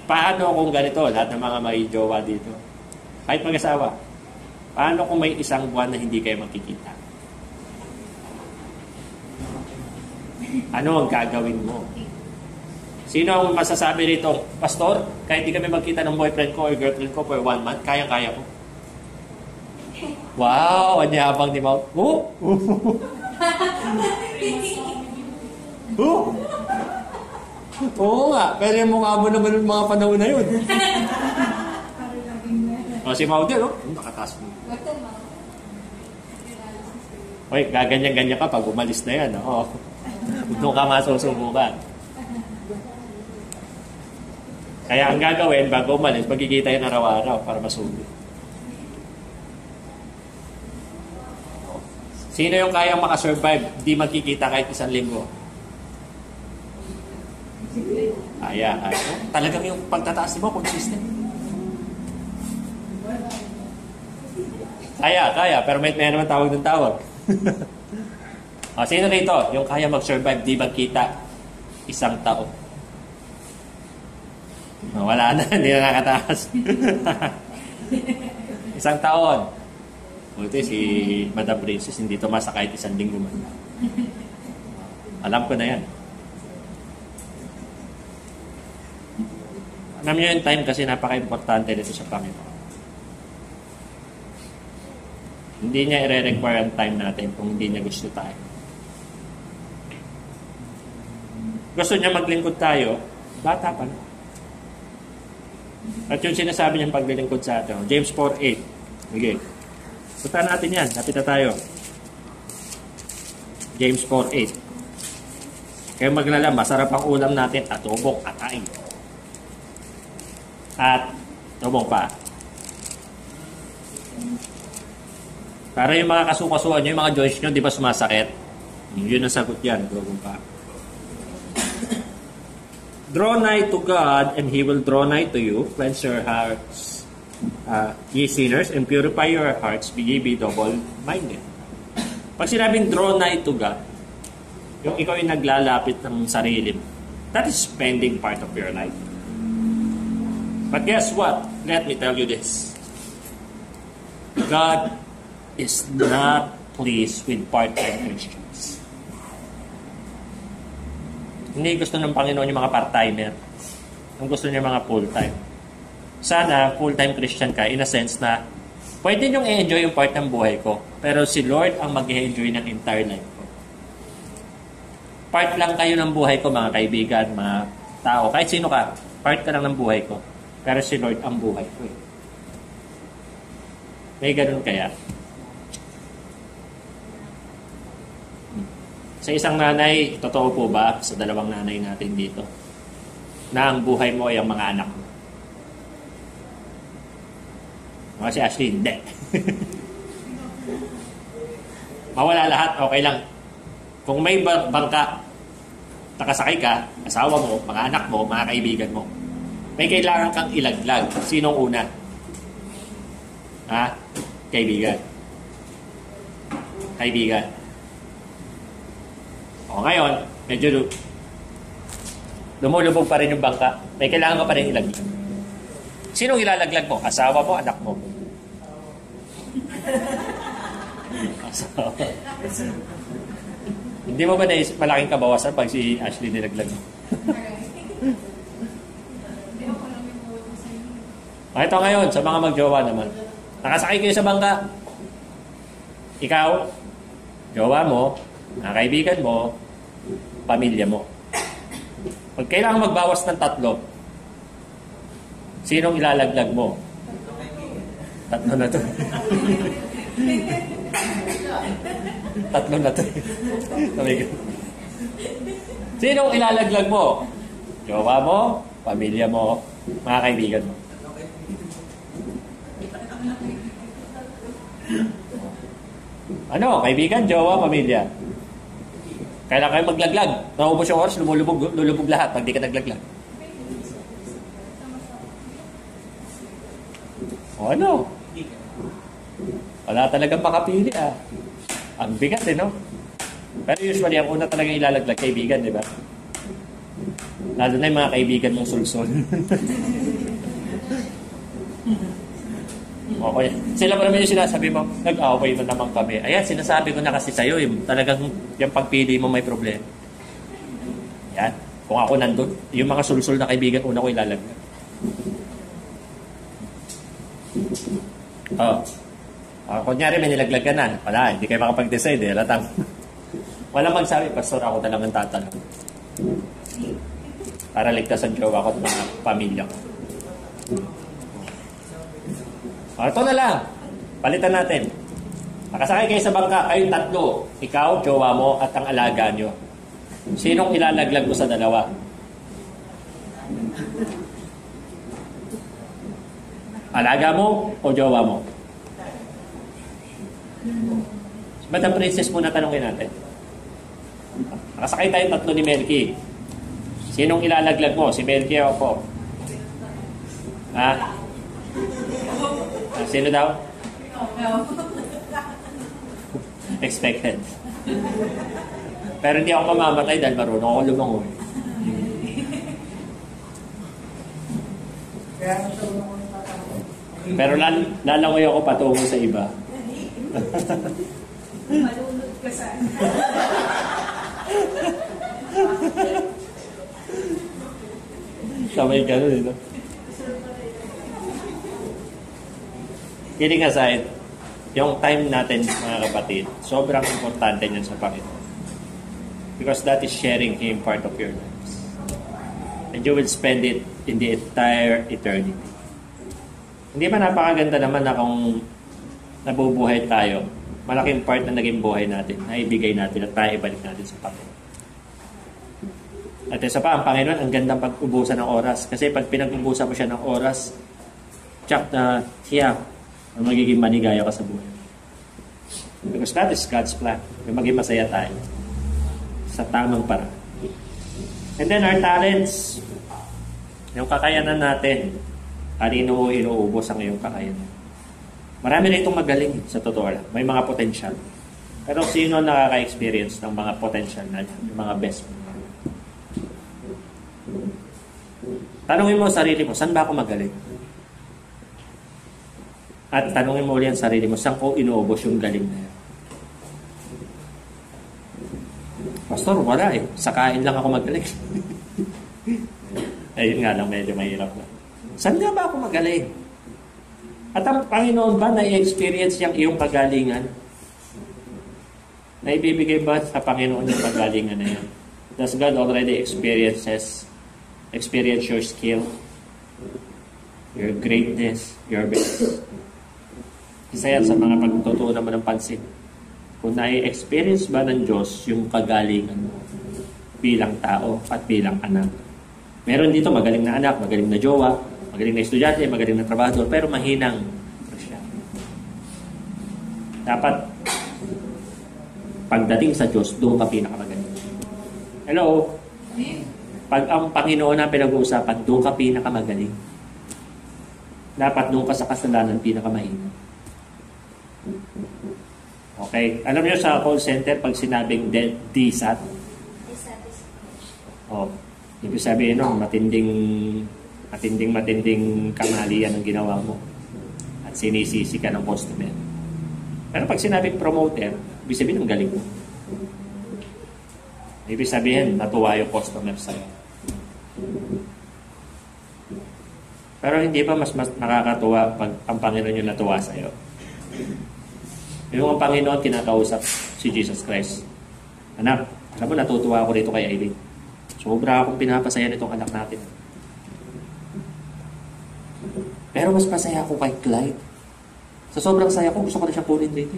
paano kung ganito, lahat ng mga may jowa dito, kahit mag-asawa, paano kung may isang buwan na hindi kayo magkikita? Ano ang gagawin mo? Sino ang masasabi rito, Pastor, kahit hindi kami magkita ng boyfriend ko or girlfriend ko for 1 month, kaya-kaya ko? Wow! Ang yabang ni Mau. Oh! Oh! Oo nga, pero yung mukha mo naman yung mga panahon na yun. O si Maudel, nakataas mo. Oy, gaganyan-ganyan ka pag umalis na yan. Doon ka masusubukan. Kaya ang gagawin, bago umalis, magkikita yun araw-araw para masulit. Sino yung kayang makasurvive, di magkikita kahit 1 linggo? Kaya. Talagang yung pagtataas mo, consistent. Kaya. Pero may naman tawag ng tawag. Sino rito? Yung kaya mag-survive, di magkita 1 taon. Wala na, hindi na nakataas. 1 taon. Buti si Madam Princess, hindi tumasa kahit 1 linggo man. Alam ko na yan. Alam niyo yung time kasi napaka-importante nito sa Panginoon. Hindi niya i-require ang time natin kung hindi niya gusto tayo. Gusto niya maglingkod tayo, bata pa na. At yung sinasabi niyang paglilingkod sa atin, James 4:8. Okay. Punta natin yan. Lapit na tayo. James 4:8. Kaya maglala, masarap ang ulam natin at ubok at aing. At tubong pa. Para yung mga kasukasuan nyo, yung mga joints nyo, di ba sumasakit? Yun ang sagot yan, tubong pa. Draw nigh to God and He will draw nigh to you. Cleanse your hearts Ye sinners, and purify your hearts, ye be double-minded. Pag sinabing draw nigh to God, yung ikaw yung naglalapit ng sarili mo, that is spending part of your life. But guess what? Let me tell you this. God is not pleased with part-time Christians. Hindi gusto ng Panginoon yung mga part-timer. Ang gusto niya mga full-time. Sana, full-time Christian ka in a sense na pwede niyong i-enjoy yung part ng buhay ko, pero si Lord ang mag-i-enjoy ng entire life ko. Part lang kayo ng buhay ko, mga kaibigan, mga tao. Kahit sino ka, part ka lang ng buhay ko. Pero si Lord ang buhay ko. May ganun kaya? Sa isang nanay, totoo po ba sa dalawang nanay natin dito, na ang buhay mo ay ang mga anak mo? Si Ashley, hindi. Mawala lahat, okay lang. Kung may bangka, nakasakay ka, asawa mo, mga anak mo, mga kaibigan mo, may kailangan kang ilaglag. Sinong una? Ha? Kaibigan. Kaibigan. O ngayon, medyo lumulubog pa rin yung bangka. May kailangan ka pa rin ilaglag. Sinong ilalaglag mo? Asawa mo, anak mo? Asawa. Hindi mo ba naisip malaking kabawasan pag si Ashley nilaglag mo? Ito ngayon, sa mga magjowa naman. Nakasakay kayo sa bangka. Ikaw, jowa mo, mga kaibigan mo, pamilya mo. Pag kailangan magbawas ng 3, sinong ilalaglag mo? 3 na to. 3 na to. Sinong ilalaglag mo? Jowa mo, pamilya mo, mga kaibigan mo. Ano? Kaibigan, jowa, pamilya. Kailan kayo maglaglag? Naubos yung oras, lulubog lahat pag di ka naglaglag. O ano? Wala talagang makapili Ang bigat no? Pero usually, ang una talagang ilalaglag, kaibigan, di ba? Lalo na yung mga kaibigan mong sulsol. Okay. Sila pa naman yung sinasabi mo, nag-away mo naman kami. Ayan, sinasabi ko na kasi sa'yo, talagang yung pagpili mo may problema. Yan. Kung ako nandun, yung mga sulsul na kaibigan, una ko ilalaglag. Kunyari may nilaglag ka na. Wala, hindi kayo makapag-decide Latang. Walang magsabi, pastor, ako talagang tatanong. Para ligtas ang jowa ko at mga pamilya ko. Ito na lang. Palitan natin. Nakasakay kayo sa bangka, kayong 3. Ikaw, jowa mo, at ang alaga nyo. Sinong ilalaglag mo sa dalawa? Alaga mo o jowa mo? Madam Princess muna tanongin natin. Nakasakay tayong 3 ni Melky. Sinong ilalaglag mo? Si Melky o ako? Sino daw? Expected. Pero hindi ako mamamatay dahil marunong ako lumangoy. Pero lalangoy ako patungo sa iba. Malulot ka saan. Sabay ka nun, no? Kidding aside, yung time natin, mga kapatid, sobrang importante niyan sa Panginoon. Because that is sharing Him part of your lives. And you will spend it in the entire eternity. Hindi ba napakaganda naman na kung nabubuhay tayo, malaking part na naging buhay natin, na ibigay natin at tayo ibalik natin sa Panginoon. At isa pa, ang Panginoon, ang gandang pag-ubusan ng oras. Kasi pag pinag-ubusan mo siya ng oras, tsak na siya, ang magiging manigaya ka sa buhay. Because that is God's plan. Yung maging masaya tayo sa tamang paraan. And then our talents, yung kakayanan natin, Kanino mo inuubos ang iyong kakayanan? Marami na itong magaling sa totoo lang. May mga potential. Pero sino nakaka-experience ng mga potential na yan? Yung mga best mo? Tanungin mo sarili mo, saan ba ako magaling? At tanungin mo ulit ang sarili mo, saan ko inuubos yung galing na yan? Pastor, wala eh. Sa kain lang ako magaling. Ayun nga lang, medyo mahirap na. Saan nga ba ako magaling? At ang Panginoon ba na-experience yung iyong kagalingan? Naibibigay ba sa Panginoon yung kagalingan na yan? Does God already experience your skill, your greatness, your best? Isa yan sa mga pagtutunan mo ng pansin. Kung na-experience ba ng Diyos yung kagalingan mo bilang tao at bilang anak. Meron dito magaling na anak, magaling na jowa, magaling na estudyante, magaling na trabahador, pero mahinang siya. Dapat pagdating sa Diyos, doon ka pinakamagaling. Hello? Pag ang Panginoon ang pinag-uusapan, doon ka pinakamagaling. Dapat doon ka sa kasalanan pinakamahina. Okay? Alam niyo sa call center, pag sinabing DSAT, ibig sabihin matinding kamalian ang ginawa mo at sinisisi ka ng customer. Pero pag sinabing promoter, ibig sabihin ang galing mo. Ibig sabihin, natuwa yung customer sa'yo. Pero hindi ba mas nakakatuwa pag ang Panginoon yung natuwa sa'yo? Yung ang Panginoon kinakausap si Jesus Christ. Anak, alam mo, natutuwa ako dito kay Aileen. Sobra akong pinapasaya nitong anak natin. Pero mas masaya ako kay Clyde. Sa sobrang saya ko, gusto ko na siya kunin dito.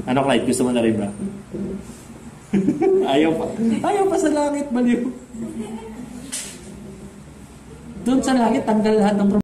Ano, Clyde? Gusto mo na rin ba? Ayaw pa. Ayaw pa sa langit, baliw. Doon sa langit, tanggal lahat ng problema.